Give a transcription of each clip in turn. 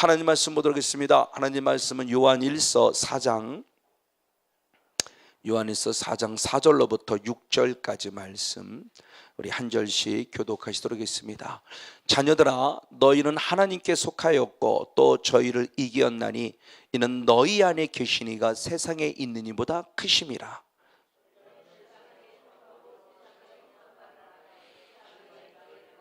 하나님 말씀 보도록 하겠습니다. 하나님 말씀은 요한일서 4장 4절로부터 6절까지 말씀, 우리 한 절씩 교독하시도록 하겠습니다. 자녀들아, 너희는 하나님께 속하였고 또 저희를 이기었나니 이는 너희 안에 계신 이가 세상에 있는 이보다 크심이라.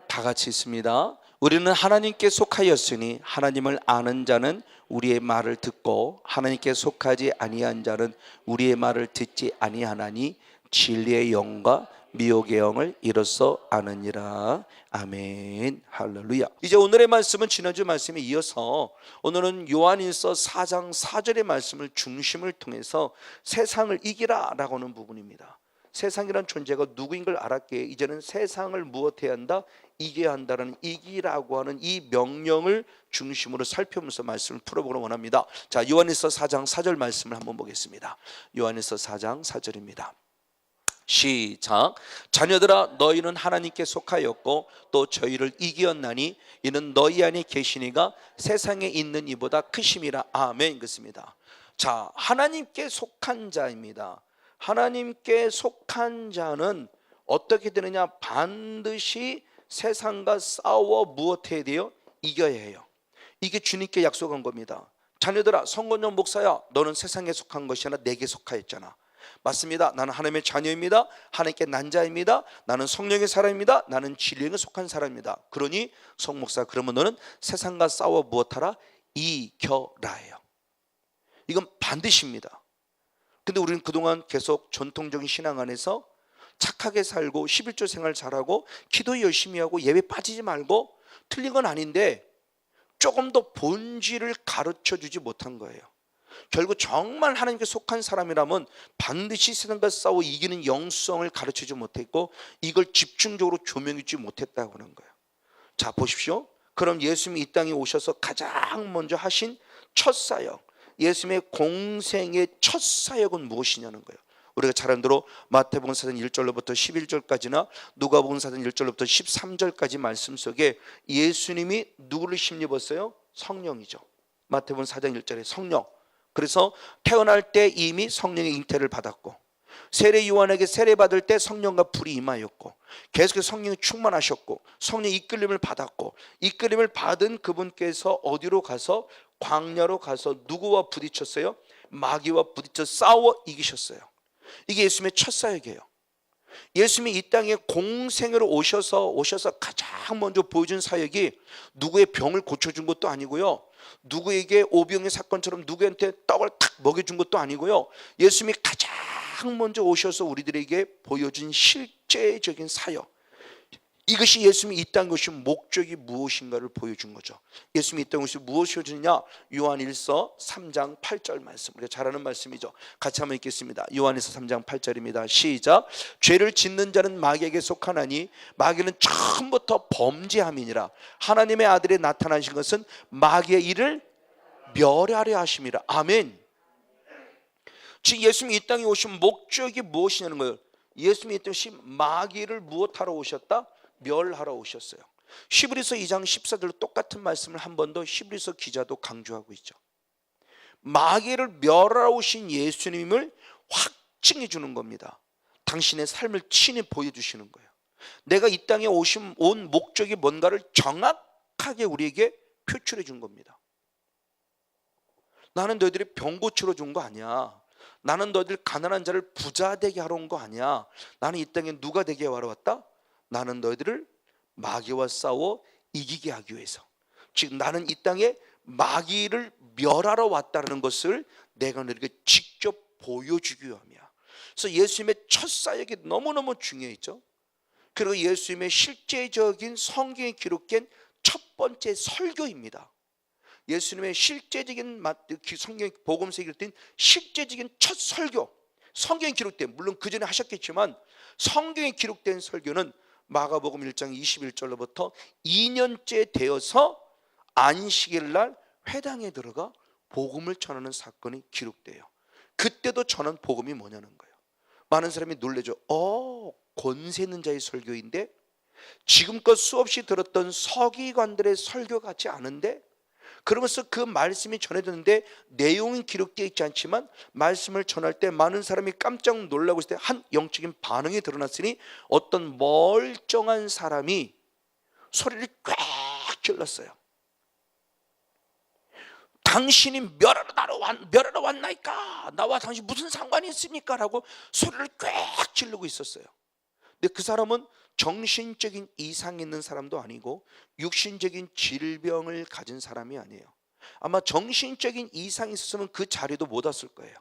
다 같이 있습니다. 우리는 하나님께 속하였으니 하나님을 아는 자는 우리의 말을 듣고 하나님께 속하지 아니한 자는 우리의 말을 듣지 아니하나니 진리의 영과 미혹의 영을 이로써 아느니라. 아멘. 할렐루야. 이제 오늘의 말씀은 지난주 말씀에 이어서 오늘은 요한일서 4장 4절의 말씀을 중심을 통해서 세상을 이기라 라고 하는 부분입니다. 세상이란 존재가 누구인 걸 알았기에 이제는 세상을 무엇해야 한다? 이겨야 한다는 이기라고 하는 이 명령을 중심으로 살펴보면서 말씀을 풀어보기를 원합니다. 자, 요한일서 4장 4절 말씀을 한번 보겠습니다. 요한일서 4장 4절입니다. 시작. 자녀들아, 너희는 하나님께 속하였고 또 저희를 이기었나니 이는 너희 안에 계신 이가 세상에 있는 이보다 크심이라. 아멘. 그렇습니다. 자, 하나님께 속한 자입니다. 하나님께 속한 자는 어떻게 되느냐? 반드시 세상과 싸워 무엇해야 돼요? 이겨야 해요. 이게 주님께 약속한 겁니다. 자녀들아, 성건영 목사야, 너는 세상에 속한 것이 아니라 내게 속하였잖아. 맞습니다. 나는 하나님의 자녀입니다. 하나님께 난 자입니다. 나는 성령의 사람입니다. 나는 진리에 속한 사람입니다. 그러니 성 목사, 그러면 너는 세상과 싸워 무엇하라? 이겨라예요. 이건 반드시입니다. 근데 우리는 그동안 계속 전통적인 신앙 안에서 착하게 살고 11조 생활 잘하고 기도 열심히 하고 예배 빠지지 말고, 틀린 건 아닌데 조금 더 본질을 가르쳐주지 못한 거예요. 결국 정말 하나님께 속한 사람이라면 반드시 세상과 싸워 이기는 영성을 가르치지 못했고 이걸 집중적으로 조명하지 못했다고 하는 거예요. 자, 보십시오. 그럼 예수님이 이 땅에 오셔서 가장 먼저 하신 첫 사역, 예수님의 공생의 첫 사역은 무엇이냐는 거예요. 우리가 잘 아는 대로 마태복음 4장 1절로부터 11절까지나 누가복음 4장 1절로부터 13절까지 말씀 속에 예수님이 누구를 힘입었어요? 성령이죠. 마태복음 4장 1절에 성령. 그래서 태어날 때 이미 성령의 잉태를 받았고, 세례 요한에게 세례 받을 때 성령과 불이 임하였고, 계속해서 성령이 충만하셨고, 성령의 이끌림을 받았고, 이끌림을 받은 그분께서 어디로 가서 광야로 가서 누구와 부딪혔어요? 마귀와 부딪혀 싸워 이기셨어요. 이게 예수님의 첫 사역이에요. 예수님이 이 땅에 공생으로 오셔서 가장 먼저 보여준 사역이 누구의 병을 고쳐준 것도 아니고요, 누구에게 오병의 사건처럼 누구한테 떡을 탁 먹여준 것도 아니고요, 예수님이 가장 먼저 오셔서 우리들에게 보여준 실제적인 사역, 이것이 예수님이 이 땅에 오신 목적이 무엇인가를 보여준 거죠. 예수님이 이 땅에 오신 무엇이 오셨느냐? 요한일서 3장 8절 말씀, 우리가 잘 아는 말씀이죠. 같이 한번 읽겠습니다. 요한일서 3장 8절입니다. 시작. 죄를 짓는 자는 마귀에게 속하나니 마귀는 처음부터 범죄함이니라. 하나님의 아들이 나타나신 것은 마귀의 일을 멸하려 하심이라. 아멘. 즉 예수님이 이 땅에 오신 목적이 무엇이냐는 거예요. 예수님이 이 땅에 오신 마귀를 무엇하러 오셨다? 멸하러 오셨어요. 히브리서 2장 14절로 똑같은 말씀을 한 번 더 히브리서 기자도 강조하고 있죠. 마귀를 멸하러 오신 예수님을 확증해 주는 겁니다. 당신의 삶을 친히 보여주시는 거예요. 내가 이 땅에 온 목적이 뭔가를 정확하게 우리에게 표출해 준 겁니다. 나는 너희들이 병 고치러 준 거 아니야. 나는 너희들 가난한 자를 부자 되게 하러 온 거 아니야. 나는 이 땅에 누가 되게 하러 왔다? 나는 너희들을 마귀와 싸워 이기게 하기 위해서, 즉 나는 이 땅에 마귀를 멸하러 왔다는 것을 내가 너희에게 직접 보여주기 위함이야. 그래서 예수님의 첫 사역이 너무너무 중요했죠. 그리고 예수님의 실제적인 성경에 기록된 첫 번째 설교입니다. 예수님의 실제적인 성경 복음서에 기록된 실제적인 첫 설교, 성경에 기록된, 물론 그 전에 하셨겠지만 성경에 기록된 설교는 마가복음 1장 21절로부터 2년째 되어서 안식일 날 회당에 들어가 복음을 전하는 사건이 기록돼요. 그때도 전한 복음이 뭐냐는 거예요. 많은 사람이 놀라죠. 권세 있는 자의 설교인데, 지금껏 수없이 들었던 서기관들의 설교 같지 않은데, 그러면서 그 말씀이 전해졌는데 내용은 기록되어 있지 않지만 말씀을 전할 때 많은 사람이 깜짝 놀라고 있을 때 한 영적인 반응이 드러났으니 어떤 멀쩡한 사람이 소리를 꽉 질렀어요. 당신이 멸하러 왔나이까? 나와 당신 무슨 상관이 있습니까? 라고 소리를 꽉 지르고 있었어요. 근데 그 사람은 정신적인 이상이 있는 사람도 아니고 육신적인 질병을 가진 사람이 아니에요. 아마 정신적인 이상이 있었으면 그 자리도 못 왔을 거예요.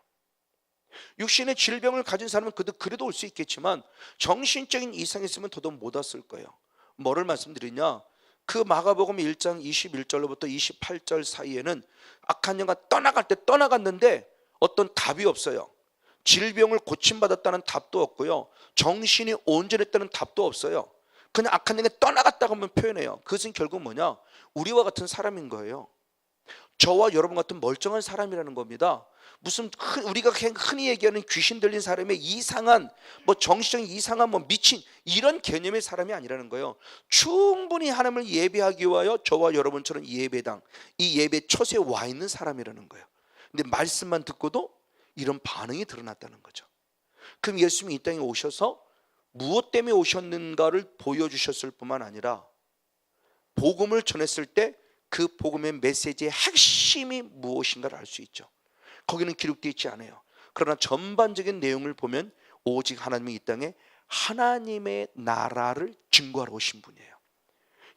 육신의 질병을 가진 사람은 그래도 올 수 있겠지만 정신적인 이상이 있으면 더더욱 못 왔을 거예요. 뭐를 말씀드리냐? 그 마가복음 1장 21절로부터 28절 사이에는 악한 영가 떠나갔는데 어떤 답이 없어요. 질병을 고침받았다는 답도 없고요, 정신이 온전했다는 답도 없어요. 그냥 악한 영이 떠나갔다고만 표현해요. 그것은 결국 뭐냐? 우리와 같은 사람인 거예요. 저와 여러분 같은 멀쩡한 사람이라는 겁니다. 무슨 우리가 흔히 얘기하는 귀신 들린 사람의 이상한 정신적인 이상한 미친 이런 개념의 사람이 아니라는 거예요. 충분히 하나님을 예배하기 위하여 저와 여러분처럼 예배당, 이 예배 처소에 와 있는 사람이라는 거예요. 근데 말씀만 듣고도 이런 반응이 드러났다는 거죠. 그럼 예수님이 이 땅에 오셔서 무엇 때문에 오셨는가를 보여주셨을 뿐만 아니라 복음을 전했을 때 그 복음의 메시지의 핵심이 무엇인가를 알 수 있죠. 거기는 기록되어 있지 않아요. 그러나 전반적인 내용을 보면 오직 하나님이 이 땅에 하나님의 나라를 증거하러 오신 분이에요.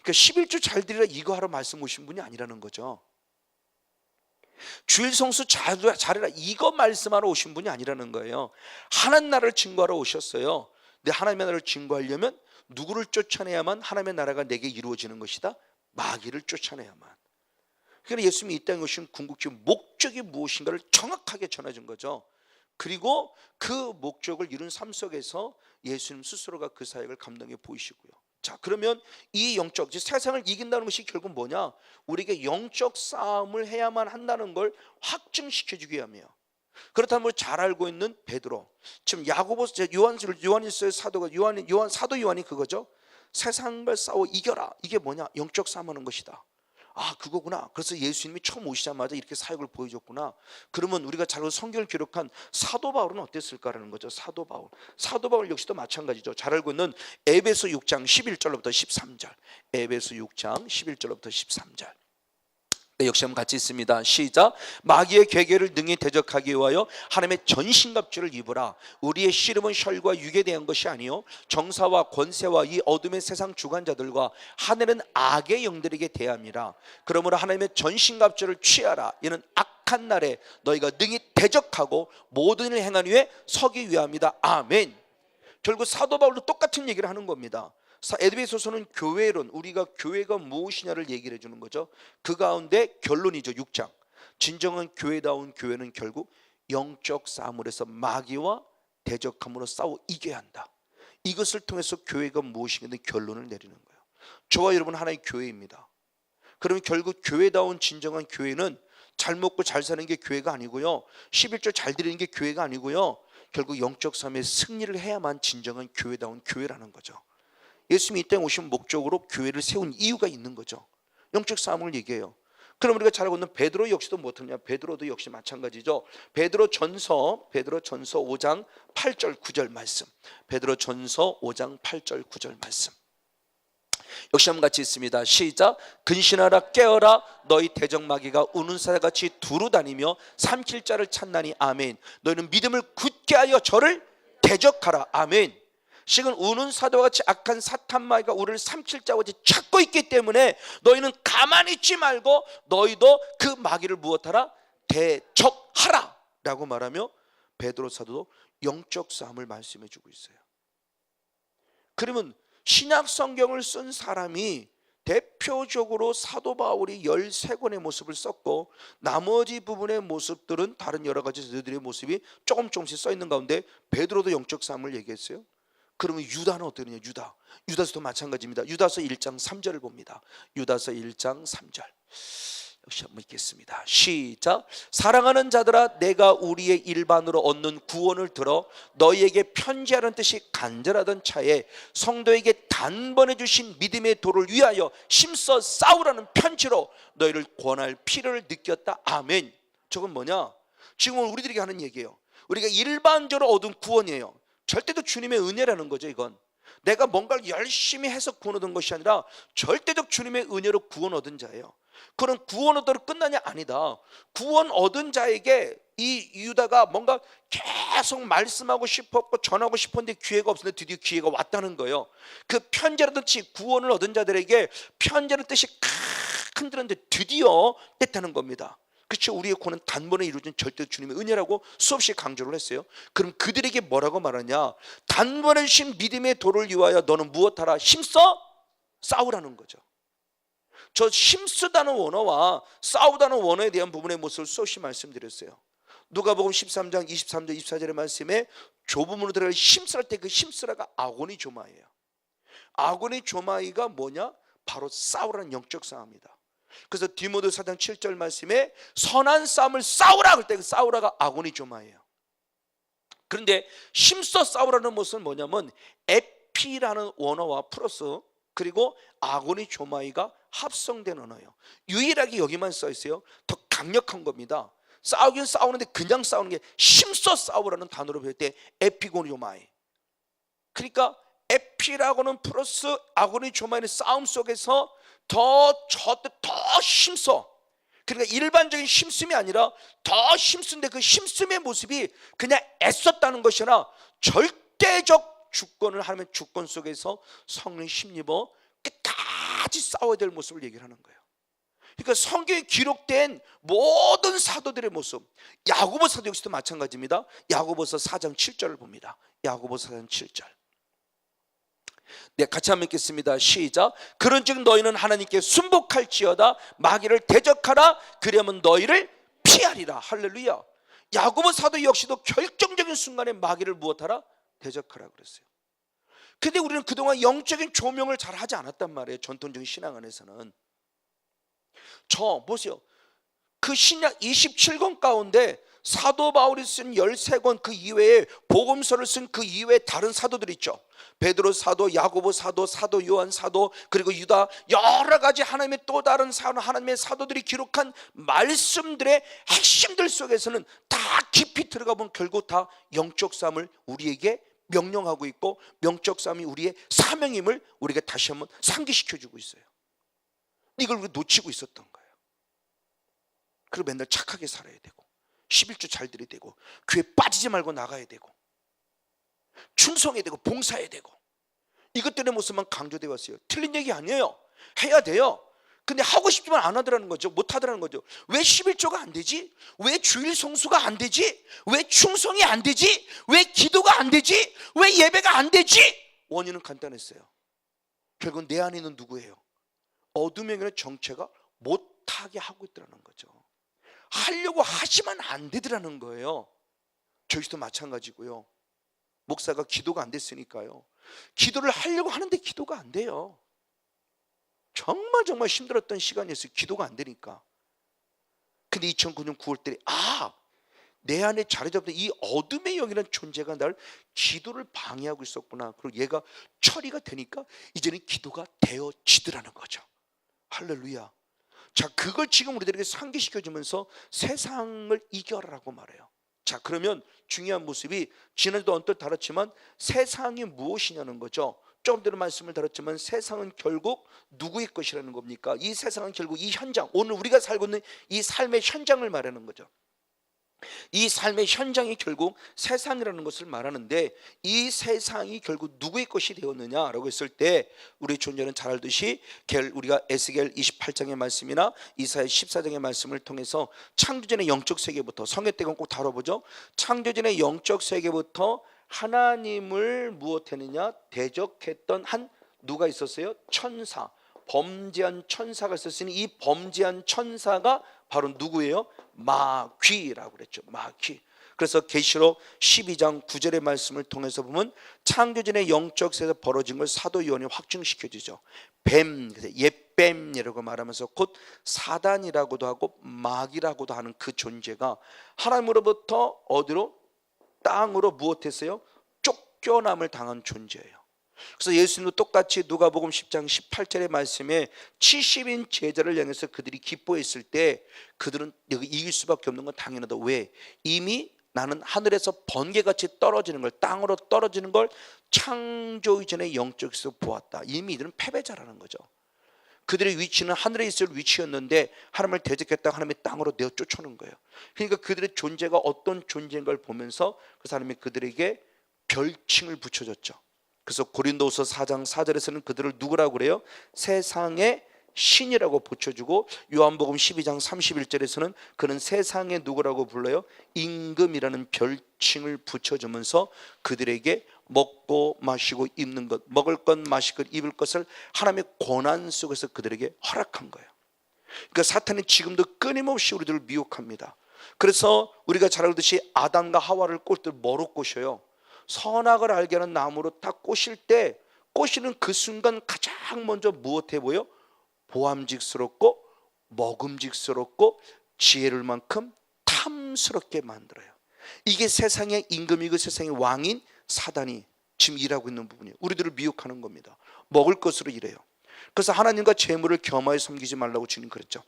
그러니까 11조 잘 드리라 이거 하러 말씀 오신 분이 아니라는 거죠. 주일 성수 잘해라 이거 말씀하러 오신 분이 아니라는 거예요. 하나님 나라를 증거하러 오셨어요. 근데 하나님의 나라를 증거하려면 누구를 쫓아내야만 하나님의 나라가 내게 이루어지는 것이다? 마귀를 쫓아내야만. 그러니까 예수님이 이 땅에 오신 궁극적 목적이 무엇인가를 정확하게 전해준 거죠. 그리고 그 목적을 이룬 삶 속에서 예수님 스스로가 그 사역을 감당해 보이시고요. 자, 그러면 이 영적, 세상을 이긴다는 것이 결국 뭐냐? 우리에게 영적 싸움을 해야만 한다는 걸 확증시켜주기 위함이에요. 그렇다면 잘 알고 있는 베드로, 지금 야고보서 요한일서의 사도가 사도 요한이 그거죠. 세상과 싸워 이겨라. 이게 뭐냐? 영적 싸움하는 것이다. 아, 그거구나. 그래서 예수님이 처음 오시자마자 이렇게 사역을 보여줬구나. 그러면 우리가 잘 성경을 기록한 사도 바울은 어땠을까라는 거죠. 사도 바울 역시도 마찬가지죠. 잘 알고 있는 에베소 6장 11절로부터 13절. 에베소 6장 11절로부터 13절. 네, 역시 한번 같이 있습니다. 시작. 마귀의 계계를 능히 대적하기 위하여 하나님의 전신갑주를 입으라. 우리의 씨름은 혈과 육에 대한 것이 아니요 정사와 권세와 이 어둠의 세상 주관자들과 하늘은 악의 영들에게 대함이라. 그러므로 하나님의 전신갑주를 취하라. 이는 악한 날에 너희가 능히 대적하고 모든 일을 행한 후에 서기 위함이다. 아멘. 결국 사도 바울도 똑같은 얘기를 하는 겁니다. 에베소서는 교회론, 우리가 교회가 무엇이냐를 얘기를 해주는 거죠. 그 가운데 결론이죠. 6장. 진정한 교회다운 교회는 결국 영적 싸움을 해서 마귀와 대적함으로 싸워 이겨야 한다. 이것을 통해서 교회가 무엇인가 결론을 내리는 거예요. 저와 여러분 하나의 교회입니다. 그러면 결국 교회다운 진정한 교회는 잘 먹고 잘 사는 게 교회가 아니고요, 11조 잘 드리는 게 교회가 아니고요, 결국 영적 싸움에 승리를 해야만 진정한 교회다운 교회라는 거죠. 예수님이 이 땅에 오신 목적으로 교회를 세운 이유가 있는 거죠. 영적 싸움을 얘기해요. 그럼 우리가 잘 알고 있는 베드로 역시도 뭐였냐? 베드로도 역시 마찬가지죠. 베드로전서 5장 8절 9절 말씀. 베드로전서 5장 8절 9절 말씀. 역시 한번 같이 있습니다. 시작. 근신하라 깨어라 너희 대적마귀가 우는 사자같이 두루 다니며 삼킬 자를 찾나니. 아멘. 너희는 믿음을 굳게 하여 저를 대적하라. 아멘. 지금 우는 사도와 같이 악한 사탄 마귀가 우리를 삼킬 자와 같이 찾고 있기 때문에 너희는 가만히 있지 말고 너희도 그 마귀를 무엇하라? 대적하라 라고 말하며 베드로 사도도 영적 싸움을 말씀해 주고 있어요. 그러면 신약 성경을 쓴 사람이 대표적으로 사도 바울이 13권의 모습을 썼고 나머지 부분의 모습들은 다른 여러 가지 저들의 모습이 조금씩 써 있는 가운데 베드로도 영적 싸움을 얘기했어요. 그러면 유다는 어떠느냐? 유다서도 마찬가지입니다. 유다서 1장 3절을 봅니다. 유다서 1장 3절. 다시 한번 읽겠습니다. 시작. 사랑하는 자들아, 내가 우리의 일반으로 얻는 구원을 들어 너희에게 편지하는 뜻이 간절하던 차에 성도에게 단번에 주신 믿음의 도를 위하여 힘써 싸우라는 편지로 너희를 권할 필요를 느꼈다. 아멘. 저건 뭐냐? 지금 우리들에게 하는 얘기예요. 우리가 일반적으로 얻은 구원이에요. 절대적 주님의 은혜라는 거죠. 이건 내가 뭔가를 열심히 해서 구원 얻은 것이 아니라 절대적 주님의 은혜로 구원 얻은 자예요. 그런 구원 얻으러 끝나냐? 아니다. 구원 얻은 자에게 이 유다가 뭔가 계속 말씀하고 싶었고 전하고 싶었는데 기회가 없었는데 드디어 기회가 왔다는 거예요. 그 편지라는 뜻이 구원을 얻은 자들에게 편지라는 뜻이 큰 들었는데 드디어 됐다는 겁니다. 그렇죠. 우리의 구원은 단번에 이루어진 절대 주님의 은혜라고 수없이 강조를 했어요. 그럼 그들에게 뭐라고 말하냐? 단번에 주신 믿음의 도를 위하여 너는 무엇하라? 힘써 싸우라는 거죠. 저 힘쓰다는 원어와 싸우다는 원어에 대한 부분의 모습을 수없이 말씀드렸어요. 누가복음 13장 23절 24절의 말씀에 좁음으로 들어갈 힘쓰랄 때 그 힘쓰라가 아고니 조마이에요. 아고니 조마이가 뭐냐? 바로 싸우라는 영적 싸움이다. 그래서 디모데 4장 7절 말씀에 선한 싸움을 싸우라 그럴 때 그 싸우라가 아고니 조마이에요. 그런데 힘써 싸우라는 모습은 뭐냐면 에피라는 원어와 플러스 그리고 아고니 조마이가 합성된 언어예요. 유일하게 여기만 써 있어요. 더 강력한 겁니다. 싸우긴 싸우는데 그냥 싸우는 게 힘써 싸우라는 단어로 배울 때 에피고니 조마이. 그러니까 에피라고는 플러스 아고니 조마이는 싸움 속에서 더 힘써. 그러니까 일반적인 힘씀이 아니라 더 힘쓴데 그 힘씀의 모습이 그냥 애썼다는 것이 아니라 절대적 주권을 하면 주권 속에서 성령이 힘입어 끝까지 싸워야 될 모습을 얘기를 하는 거예요. 그러니까 성경에 기록된 모든 사도들의 모습, 야고보 사도 역시도 마찬가지입니다. 야고보서 4장 7절을 봅니다. 야고보서 4장 7절. 네, 같이 한번 읽겠습니다. 시작. 그런즉 너희는 하나님께 순복할지어다 마귀를 대적하라 그러면 너희를 피하리라. 할렐루야. 야고보 사도 역시도 결정적인 순간에 마귀를 무엇하라? 대적하라 그랬어요. 근데 우리는 그동안 영적인 조명을 잘 하지 않았단 말이에요. 전통적인 신앙 안에서는. 저 보세요. 그 신약 27권 가운데 사도 바울이 쓴 13권 그 이외에 복음서를 쓴 그 이외에 다른 사도들 있죠. 베드로 사도, 야고보 사도, 사도 요한 사도, 그리고 유다, 여러 가지 하나님의 또 다른 하나님의 사도들이 기록한 말씀들의 핵심들 속에서는 다 깊이 들어가 보면 결국 다 영적 싸움을 우리에게 명령하고 있고 영적 싸움이 우리의 사명임을 우리가 다시 한번 상기시켜주고 있어요. 이걸 우리가 놓치고 있었던 거예요. 그리고 맨날 착하게 살아야 되고 11조 잘 드려야 되고 교회 빠지지 말고 나가야 되고 충성해야 되고 봉사해야 되고 이것들의 모습만 강조되어 왔어요. 틀린 얘기 아니에요. 해야 돼요. 근데 하고 싶지만 안 하더라는 거죠. 못 하더라는 거죠. 왜 11조가 안 되지? 왜 주일 성수가 안 되지? 왜 충성이 안 되지? 왜 기도가 안 되지? 왜 예배가 안 되지? 원인은 간단했어요. 결국 내 안에 있는 누구예요? 어둠의 영의 정체가 못하게 하고 있더라는 거죠. 하려고 하지만 안 되더라는 거예요. 저희도 마찬가지고요. 목사가 기도가 안 됐으니까요. 기도를 하려고 하는데 기도가 안 돼요. 정말 힘들었던 시간이었어요. 기도가 안 되니까. 근데 2009년 9월 달에 내 안에 자리 잡던 이 어둠의 영이라는 존재가 날 기도를 방해하고 있었구나. 그리고 얘가 처리가 되니까 이제는 기도가 되어지더라는 거죠. 할렐루야. 자, 그걸 지금 우리들에게 상기시켜주면서 세상을 이겨라라고 말해요. 자, 그러면 중요한 모습이 지난주도 언뜻 다뤘지만 세상이 무엇이냐는 거죠. 조금 전에 말씀을 다뤘지만 세상은 결국 누구의 것이라는 겁니까? 이 세상은 결국 이 현장, 오늘 우리가 살고 있는 이 삶의 현장을 말하는 거죠. 이 삶의 현장이 결국 세상이라는 것을 말하는데 이 세상이 결국 누구의 것이 되었느냐라고 했을 때 우리 존재는 잘 알듯이 우리가 에스겔 28장의 말씀이나 이사야 14장의 말씀을 통해서 창조전의 영적 세계부터 성경 때는 꼭 다뤄보죠. 창조전의 영적 세계부터 하나님을 무엇했느냐 대적했던 한 누가 있었어요? 천사, 범죄한 천사가 있었으니 이 범죄한 천사가 바로 누구예요? 마귀라고 그랬죠. 마귀. 그래서 계시록 12장 9절의 말씀을 통해서 보면 창조전의 영적 세계에서 벌어진 걸 사도 요한이 확증시켜 주죠. 뱀, 옛 뱀이라고 말하면서 곧 사단이라고도 하고 마귀라고도 하는 그 존재가 하나님으로부터 어디로? 땅으로 무엇했어요? 쫓겨남을 당한 존재예요. 그래서 예수님도 똑같이 누가복음 10장 18절의 말씀에 70인 제자를 향해서 그들이 기뻐했을 때 그들은 여기 이길 수밖에 없는 건 당연하다. 왜? 이미 나는 하늘에서 번개같이 떨어지는 걸, 땅으로 떨어지는 걸 창조 이전에 영적에서 보았다. 이미 이들은 패배자라는 거죠. 그들의 위치는 하늘에 있을 위치였는데 하나님을 대적했다가 하나님의 땅으로 내어 쫓아오는 거예요. 그러니까 그들의 존재가 어떤 존재인 걸 보면서 그 사람이 그들에게 별칭을 붙여줬죠. 그래서 고린도후서 4장 4절에서는 그들을 누구라고 그래요? 세상의 신이라고 붙여주고, 요한복음 12장 31절에서는 그는 세상의 누구라고 불러요? 임금이라는 별칭을 붙여주면서 그들에게 먹고 마시고 입는 것, 먹을 것, 마실 것, 입을 것을 하나님의 고난 속에서 그들에게 허락한 거예요. 그러니까 사탄은 지금도 끊임없이 우리들을 미혹합니다. 그래서 우리가 잘 알듯이 아담과 하와를 꼴들 뭐로 꼬셔요? 선악을 알게 하는 나무로 딱 꼬실 때, 꼬시는 그 순간 가장 먼저 무엇해 보여? 보암직스럽고 먹음직스럽고 지혜를 만큼 탐스럽게 만들어요. 이게 세상의 임금이고 세상의 왕인 사단이 지금 일하고 있는 부분이에요. 우리들을 미혹하는 겁니다. 먹을 것으로 일해요. 그래서 하나님과 재물을 겸하여 섬기지 말라고 주님 그랬죠.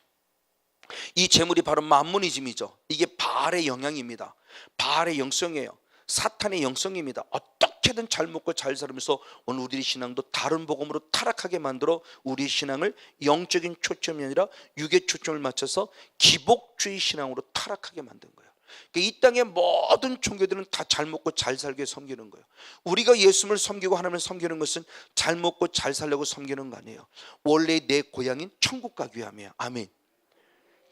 이 재물이 바로 만모니즘이죠. 이게 바알의 영향입니다. 바알의 영성이에요. 사탄의 영성입니다. 어떻게든 잘 먹고 잘 살면서 오늘 우리의 신앙도 다른 복음으로 타락하게 만들어 우리의 신앙을 영적인 초점이 아니라 육의 초점을 맞춰서 기복주의 신앙으로 타락하게 만든 거예요. 그러니까 이 땅의 모든 종교들은 다 잘 먹고 잘 살게 섬기는 거예요. 우리가 예수님을 섬기고 하나님을 섬기는 것은 잘 먹고 잘 살려고 섬기는 거 아니에요. 원래 내 고향인 천국 가기 위함이에요. 아멘.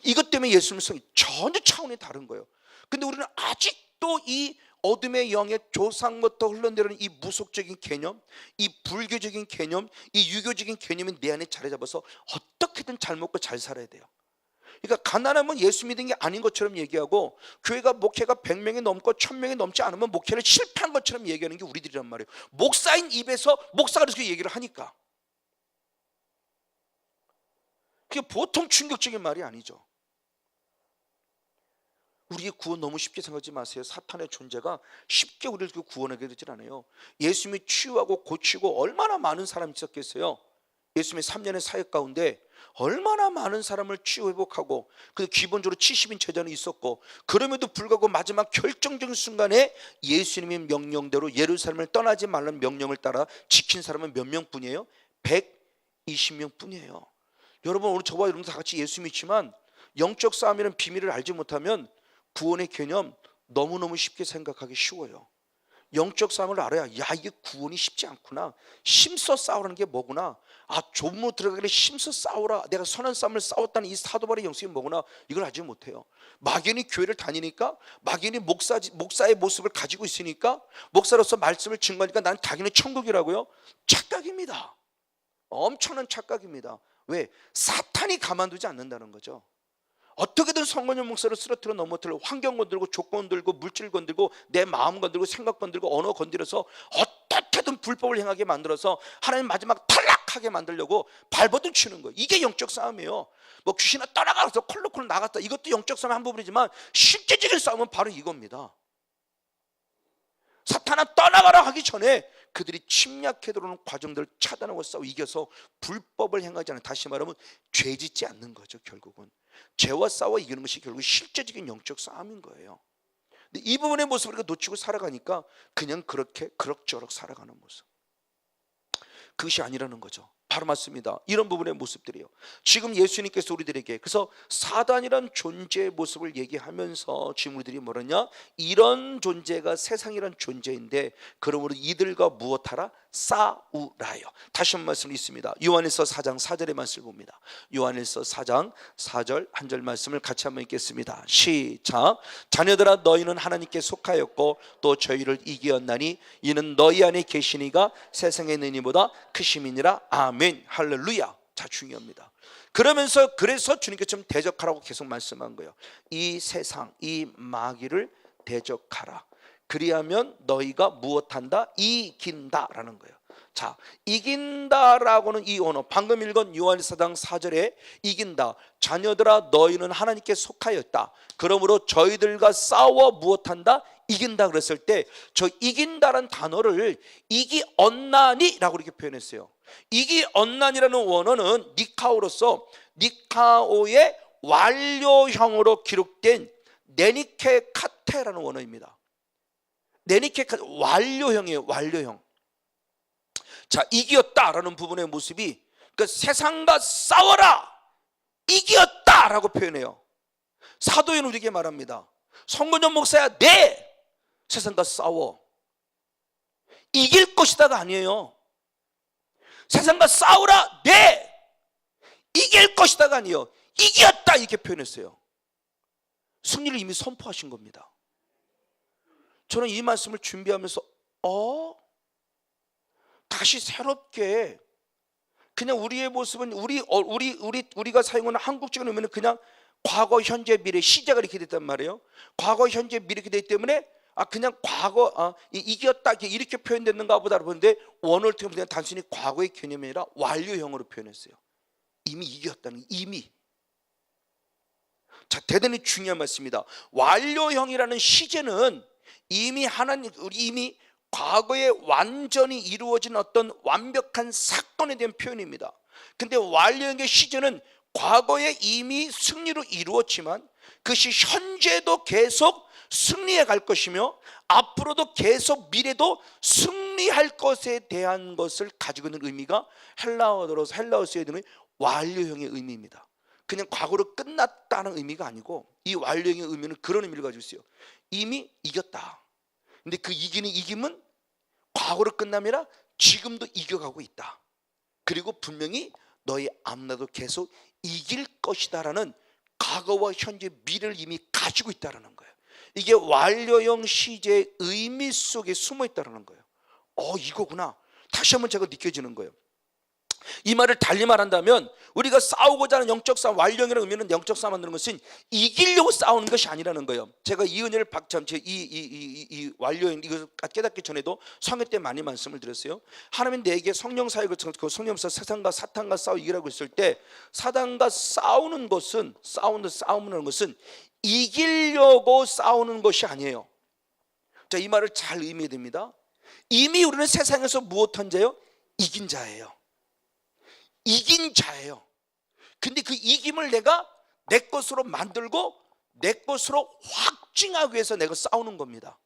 이것 때문에 예수님을 섬기 전혀 차원이 다른 거예요. 근데 우리는 아직도 이 어둠의 영의 조상부터 흘러내리는 이 무속적인 개념, 이 불교적인 개념, 이 유교적인 개념이 내 안에 자리 잡아서 어떻게든 잘 먹고 잘 살아야 돼요. 그러니까 가난하면 예수 믿는 게 아닌 것처럼 얘기하고, 교회가 목회가 100명이 넘고 1000명이 넘지 않으면 목회를 실패한 것처럼 얘기하는 게 우리들이란 말이에요. 목사인 입에서 목사가 그렇게 얘기를 하니까. 그게 보통 충격적인 말이 아니죠. 우리의 구원 너무 쉽게 생각하지 마세요. 사탄의 존재가 쉽게 우리를 구원하게 되질 않아요. 예수님이 치유하고 고치고 얼마나 많은 사람이 있었겠어요. 예수님의 3년의 사역 가운데 얼마나 많은 사람을 치유 회복하고, 그 기본적으로 70인 제자는 있었고, 그럼에도 불구하고 마지막 결정적인 순간에 예수님의 명령대로 예루살렘을 떠나지 말라는 명령을 따라 지킨 사람은 몇 명뿐이에요? 120명 뿐이에요. 여러분, 오늘 저와 여러분 다 같이 예수 믿지만 영적 싸움이라는 비밀을 알지 못하면 구원의 개념 너무너무 쉽게 생각하기 쉬워요. 영적 싸움을 알아야, 야, 이게 구원이 쉽지 않구나, 힘써 싸우라는 게 뭐구나, 아, 좁으로 들어가길래 힘써 싸우라, 내가 선한 싸움을 싸웠다는 이 사도바울의 영성이 뭐구나, 이걸 알지 못해요. 막연히 교회를 다니니까, 막연히 목사의 모습을 가지고 있으니까, 목사로서 말씀을 증거하니까 나는 당연히 천국이라고요? 착각입니다. 엄청난 착각입니다. 왜? 사탄이 가만두지 않는다는 거죠. 어떻게든 성건영 목사를 쓰러뜨려 넘어뜨려, 환경 건들고 조건 건들고 물질 건들고 내 마음 건들고 생각 건들고 언어 건드려서 어떻게든 불법을 행하게 만들어서 하나님 마지막 탈락하게 만들려고 발버둥 치는 거예요. 이게 영적 싸움이에요. 뭐 귀신아 떠나가서 콜록콜록 나갔다, 이것도 영적 싸움의 한 부분이지만 실제적인 싸움은 바로 이겁니다. 사탄아 떠나가라 하기 전에 그들이 침략해 들어오는 과정들을 차단하고 싸워 이겨서 불법을 행하지 않는, 다시 말하면 죄 짓지 않는 거죠. 결국은 죄와 싸워 이기는 것이 결국 실제적인 영적 싸움인 거예요. 근데 이 부분의 모습을 우리가 놓치고 살아가니까 그냥 그렇게 그럭저럭 살아가는 모습, 그것이 아니라는 거죠. 바로 맞습니다. 이런 부분의 모습들이에요. 지금 예수님께서 우리들에게, 그래서 사단이란 존재의 모습을 얘기하면서 지금 우리들이 뭐라냐, 이런 존재가 세상이란 존재인데 그러므로 이들과 무엇하라? 싸우라요. 다시 한 말씀 있습니다. 요한일서 4장 4절의 말씀을 봅니다. 요한일서 4장 4절 한 절 말씀을 같이 한번 읽겠습니다. 시작. 자녀들아, 너희는 하나님께 속하였고 또 저희를 이기었나니 이는 너희 안에 계시니가 세상에 있는 이보다 크심이니라. 아멘. 할렐루야. 자, 중요합니다. 그러면서 그래서 주님께서 좀 대적하라고 계속 말씀한 거예요. 이 세상, 이 마귀를 대적하라. 그리하면 너희가 무엇한다? 이긴다라는 거예요. 자, 이긴다라고는 이 언어, 방금 읽은 요한일서당 4절에 이긴다, 자녀들아 너희는 하나님께 속하였다, 그러므로 저희들과 싸워 무엇한다? 이긴다 그랬을 때 저 이긴다라는 단어를 이기언나니 라고 이렇게 표현했어요. 이기언나니라는 원어는 니카오로서 니카오의 완료형으로 기록된 네니케카테라는 원어입니다. 네니케카테, 완료형이에요. 완료형. 자, 이겼다라는 부분의 모습이 그 세상과 싸워라, 이겼다라고 표현해요. 사도연 우리에게 말합니다. 성근전 목사야, 네, 세상과 싸워, 이길 것이다가 아니에요. 세상과 싸우라, 네, 이길 것이다가 아니에요. 이겼다 이렇게 표현했어요. 승리를 이미 선포하신 겁니다. 저는 이 말씀을 준비하면서 다시 새롭게 그냥 우리의 모습은 우리가 사용하는 한국적인 의미는 그냥 과거, 현재, 미래, 시제가 이렇게 됐단 말이에요. 과거, 현재, 미래 이렇게 되기 때문에 그냥 과거 이겼다 이렇게 표현됐는가 보다 그런데 원어를 통해 그냥 단순히 과거의 개념이 아니라 완료형으로 표현했어요. 이미 이겼다는, 이미. 자, 대단히 중요한 말씀입니다. 완료형이라는 시제는 이미 이미 과거에 완전히 이루어진 어떤 완벽한 사건에 대한 표현입니다. 근데 완료형의 시제는 과거에 이미 승리로 이루었지만 그것이 현재도 계속 승리해 갈 것이며 앞으로도 계속 미래도 승리할 것에 대한 것을 가지고 있는 의미가 헬라어로 써야 되는 완료형의 의미입니다. 그냥 과거로 끝났다는 의미가 아니고 이 완료형의 의미는 그런 의미를 가지고 있어요. 이미 이겼다. 근데 그 이김은 과거로 끝남이 아니라 지금도 이겨가고 있다. 그리고 분명히 너의 앞날도 계속 이길 것이다라는 과거와 현재 미래를 이미 가지고 있다는 거예요. 이게 완료형 시제의 의미 속에 숨어 있다는 거예요. 이거구나. 다시 한번 제가 느껴지는 거예요. 이 말을 달리 말한다면 우리가 싸우고자 하는 영적 싸움, 완료형이라는 의미는 영적 싸움 만드는 것은 이기려고 싸우는 것이 아니라는 거예요. 제가 이 은혜를 이 완료형 이것을 깨닫기 전에도 성회 때 많이 말씀을 드렸어요. 하나님은 내게 성령 사역을 그 성령사 세상과 사탄과 싸워 이기라고 했을 때 사탄과 싸우는 것은 싸우는 것은 이기려고 싸우는 것이 아니에요. 자, 이 말을 잘 의미해야 됩니다. 이미 우리는 세상에서 무엇한 자예요? 이긴 자예요. 이긴 자예요. 근데 그 이김을 내가 내 것으로 만들고 내 것으로 확증하기 위해서 내가 싸우는 겁니다.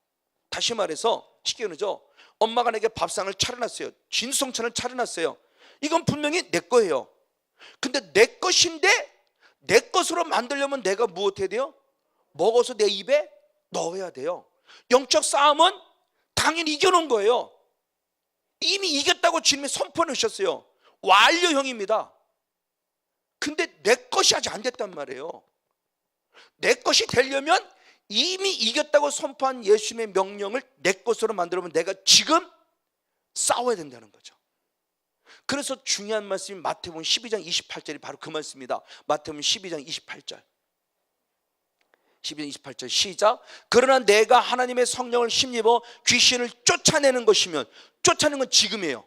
다시 말해서 쉽게 말하죠. 엄마가 내게 밥상을 차려놨어요. 진성찬을 차려놨어요. 이건 분명히 내 거예요. 근데 내 것인데 내 것으로 만들려면 내가 무엇해야 돼요? 먹어서 내 입에 넣어야 돼요. 영적 싸움은 당연히 이겨놓은 거예요. 이미 이겼다고 주님이 선포해 놓으셨어요. 완료형입니다. 근데 내 것이 아직 안 됐단 말이에요. 내 것이 되려면 이미 이겼다고 선포한 예수님의 명령을 내 것으로 만들면 내가 지금 싸워야 된다는 거죠. 그래서 중요한 말씀이 마태복음 12장 28절이 바로 그 말씀입니다. 마태복음 12장 28절. 12장 28절 시작. 그러나 내가 하나님의 성령을 힘입어 귀신을 쫓아내는 것이면, 쫓아내는 건 지금이에요.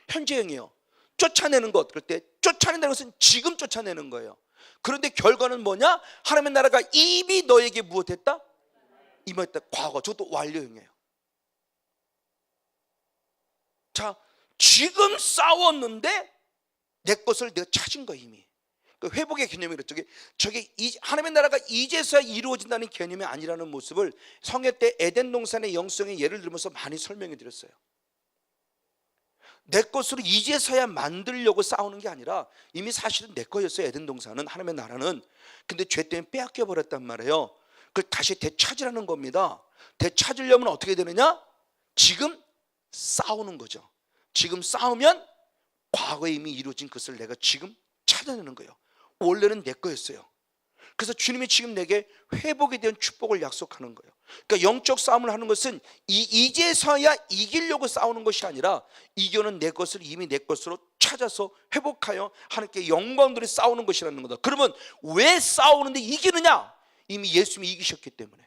현재형이에요. 쫓아내는 것, 그럴 때 쫓아낸다는 것은 지금 쫓아내는 거예요. 그런데 결과는 뭐냐? 하나님의 나라가 이미 너에게 무엇했다? 임했다. 과거. 저것도 완료형이에요. 자, 지금 싸웠는데 내 것을 내가 찾은 거야 이미. 그 회복의 개념이 그렇죠. 저게 하나님의 나라가 이제서야 이루어진다는 개념이 아니라는 모습을 성회 때 에덴 동산의 영성의 예를 들면서 많이 설명해 드렸어요. 내 것으로 이제서야 만들려고 싸우는 게 아니라 이미 사실은 내 거였어요. 에덴 동산은, 하나님의 나라는. 근데 죄 때문에 빼앗겨 버렸단 말이에요. 그걸 다시 되찾으라는 겁니다. 되찾으려면 어떻게 되느냐? 지금 싸우는 거죠. 지금 싸우면 과거에 이미 이루어진 것을 내가 지금 찾아내는 거예요. 원래는 내 거였어요. 그래서 주님이 지금 내게 회복에 대한 축복을 약속하는 거예요. 그러니까 영적 싸움을 하는 것은 이제서야 이기려고 싸우는 것이 아니라 이겨는 내 것을 이미 내 것으로 찾아서 회복하여 하나님께 영광들이 싸우는 것이라는 거다. 그러면 왜 싸우는데 이기느냐? 이미 예수님이 이기셨기 때문에.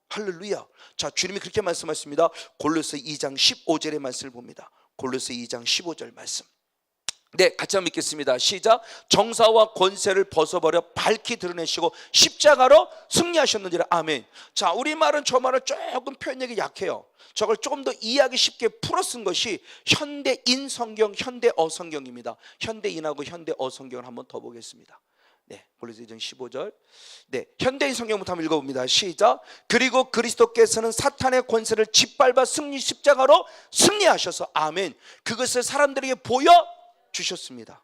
할렐루야. 자, 주님이 그렇게 말씀하십니다. 골로새 2장 15절의 말씀을 봅니다. 골로새 2장 15절 말씀. 네, 같이 한번 읽겠습니다. 시작. 정사와 권세를 벗어버려 밝히 드러내시고 십자가로 승리하셨느니라. 아멘. 자, 우리말은 저 말을 조금 표현력이 약해요. 저걸 조금 더 이해하기 쉽게 풀어 쓴 것이 현대인 성경, 현대어 성경입니다. 현대인하고 현대어 성경을 한번 더 보겠습니다. 네, 골로새 2장 15절. 네, 현대인 성경부터 한번 읽어봅니다. 시작. 그리고 그리스도께서는 사탄의 권세를 짓밟아 십자가로 승리하셔서, 아멘, 그것을 사람들에게 보여 주셨습니다.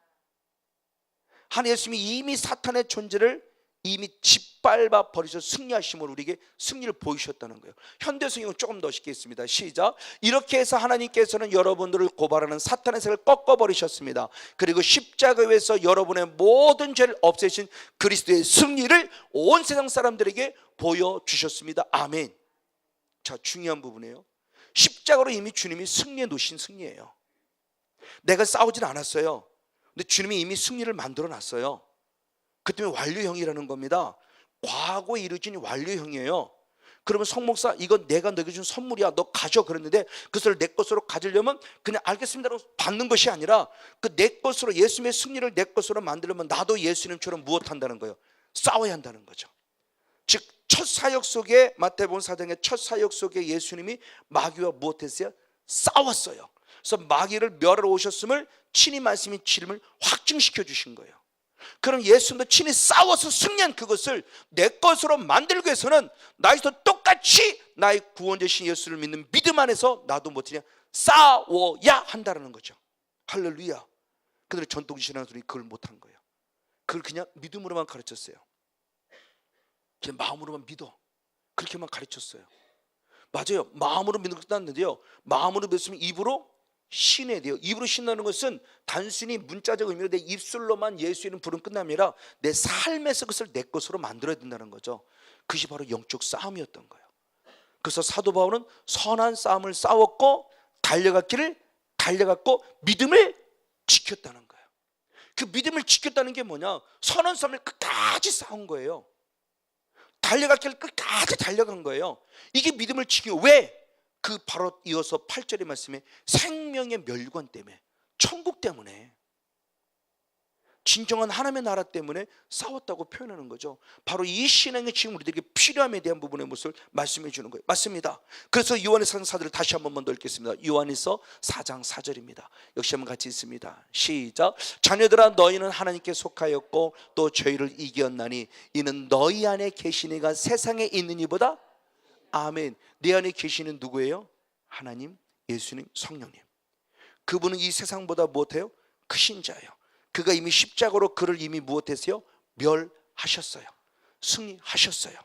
하나님 예수님이 이미 사탄의 존재를 이미 짓밟아 버리셔 승리하심으로 우리에게 승리를 보이셨다는 거예요. 현대성경은 조금 더 쉽게 있습니다. 시작. 이렇게 해서 하나님께서는 여러분들을 고발하는 사탄의 세를 꺾어버리셨습니다. 그리고 십자가에서 여러분의 모든 죄를 없애신 그리스도의 승리를 온 세상 사람들에게 보여주셨습니다. 아멘. 자, 중요한 부분이에요. 십자가로 이미 주님이 승리해 놓으신 승리예요. 내가 싸우진 않았어요. 근데 주님이 이미 승리를 만들어 놨어요. 그 때문에 완료형이라는 겁니다. 과거에 이루어진 완료형이에요. 그러면 성목사, 이건 내가 너에게 준 선물이야, 너 가져 그랬는데 그것을 내 것으로 가지려면 그냥 알겠습니다로 받는 것이 아니라 그 내 것으로, 예수님의 승리를 내 것으로 만들려면 나도 예수님처럼 무엇한다는 거예요? 싸워야 한다는 거죠. 즉 첫 사역 속에, 마태복음 4장의 첫 사역 속에 예수님이 마귀와 무엇했어요? 싸웠어요. 그래서 마귀를 멸하러 오셨음을 친히 말씀이 지름을 확증시켜 주신 거예요. 그럼 예수님도 친히 싸워서 승리한 그것을 내 것으로 만들기 위해서는 나에서 똑같이 나의 구원자신 예수를 믿는 믿음 안에서 나도 뭐냐, 싸워야 한다는 거죠. 할렐루야. 그들의 전통 신앙들이 그걸 못한 거예요. 그걸 그냥 믿음으로만 가르쳤어요. 그냥 마음으로만 믿어, 그렇게만 가르쳤어요. 맞아요. 마음으로 믿는 것도 낫는데요, 마음으로 믿으면 입으로 신해야 돼요. 입으로 신나는 것은 단순히 문자적 의미로 내 입술로만 예수 이름 부르면 끝이 아니라 내 삶에서 그것을 내 것으로 만들어야 된다는 거죠. 그것이 바로 영적 싸움이었던 거예요. 그래서 사도 바울은 선한 싸움을 싸웠고 달려갔기를 달려갔고 믿음을 지켰다는 거예요. 그 믿음을 지켰다는 게 뭐냐, 선한 싸움을 끝까지 싸운 거예요. 달려갈 길을 끝까지 달려간 거예요. 이게 믿음을 지키고, 왜? 그 바로 이어서 8절의 말씀에 생명의 멸관 때문에, 천국 때문에, 진정한 하나님의 나라 때문에 싸웠다고 표현하는 거죠. 바로 이 신앙이 지금 우리들에게 필요함에 대한 부분의 모습을 말씀해 주는 거예요. 맞습니다. 그래서 요한에서 4절을 다시 한 번만 더 읽겠습니다. 요한에서 4장 4절입니다. 역시 한번 같이 읽습니다. 시작. 자녀들아, 너희는 하나님께 속하였고 또 저희를 이겼나니 이는 너희 안에 계신 이가 세상에 있는 이보다, 아멘. 내 안에 계시는 누구예요? 하나님, 예수님, 성령님. 그분은 이 세상보다 무엇해요? 크신 자예요. 그가 이미 십자가로 그를 이미 무엇했어요? 멸하셨어요. 승리하셨어요.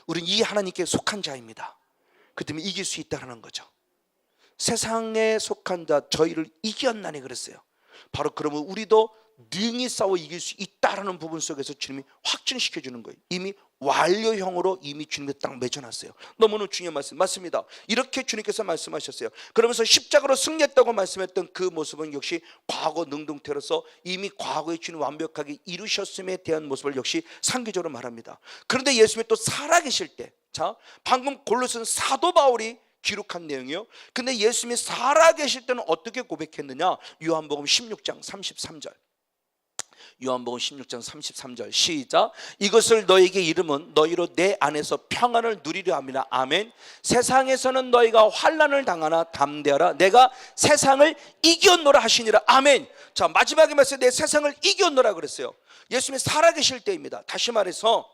우리는 이 하나님께 속한 자입니다. 그 때문에 이길 수 있다는 거죠. 세상에 속한 자 저희를 이겼나니 그랬어요. 바로 그러면 우리도 능히 싸워 이길 수 있다라는 부분 속에서 주님이 확증시켜 주는 거예요. 이미 완료형으로 이미 주님께 딱 맺어놨어요. 너무나 중요한 말씀 맞습니다. 이렇게 주님께서 말씀하셨어요. 그러면서 십자가로 승리했다고 말씀했던 그 모습은 역시 과거 능동태로서 이미 과거에 주님 완벽하게 이루셨음에 대한 모습을 역시 상기적으로 말합니다. 그런데 예수님이 또 살아계실 때, 자, 방금 골로새는 사도 바울이 기록한 내용이요. 근데 예수님이 살아계실 때는 어떻게 고백했느냐? 요한복음 16장 33절. 요한복음 16장 33절 시작. 이것을 너에게 이름은 너희로 내 안에서 평안을 누리려 합니다. 아멘. 세상에서는 너희가 환난을 당하나 담대하라. 내가 세상을 이겼노라 하시니라. 아멘. 자, 마지막에 말씀 내 세상을 이겼노라 그랬어요. 예수님이 살아계실 때입니다. 다시 말해서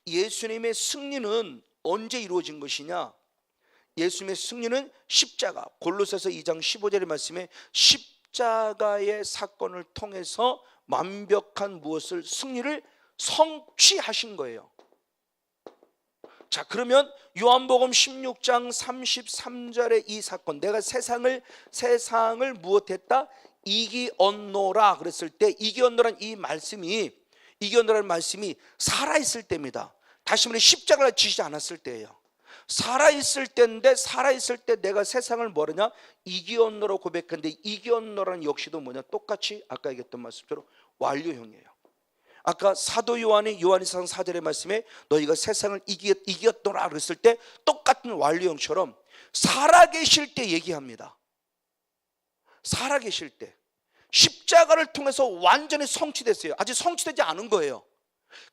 예수님의 승리는 언제 이루어진 것이냐? 예수님의 승리는 십자가, 골로새서 2장 15절의 말씀에 십자가의 사건을 통해서 완벽한 무엇을, 승리를 성취하신 거예요. 자, 그러면 요한복음 16장 33절의 이 사건, 내가 세상을 무엇했다? 이기었노라 그랬을 때, 이기었노란 이 말씀이, 이기었노라는 말씀이 살아있을 때입니다. 다시 말해 십자가를 지시지 않았을 때예요. 살아있을 때인데, 살아있을 때 내가 세상을 뭐하냐? 이기었노라고 고백했는데, 이기었노라는 역시도 뭐냐? 똑같이 아까 얘기했던 말씀처럼 완료형이에요. 아까 사도 요한이 요한일서 4절의 말씀에 너희가 세상을 이겼노라 그랬을 때 똑같은 완료형처럼 살아계실 때 얘기합니다. 살아계실 때 십자가를 통해서 완전히 성취됐어요. 아직 성취되지 않은 거예요.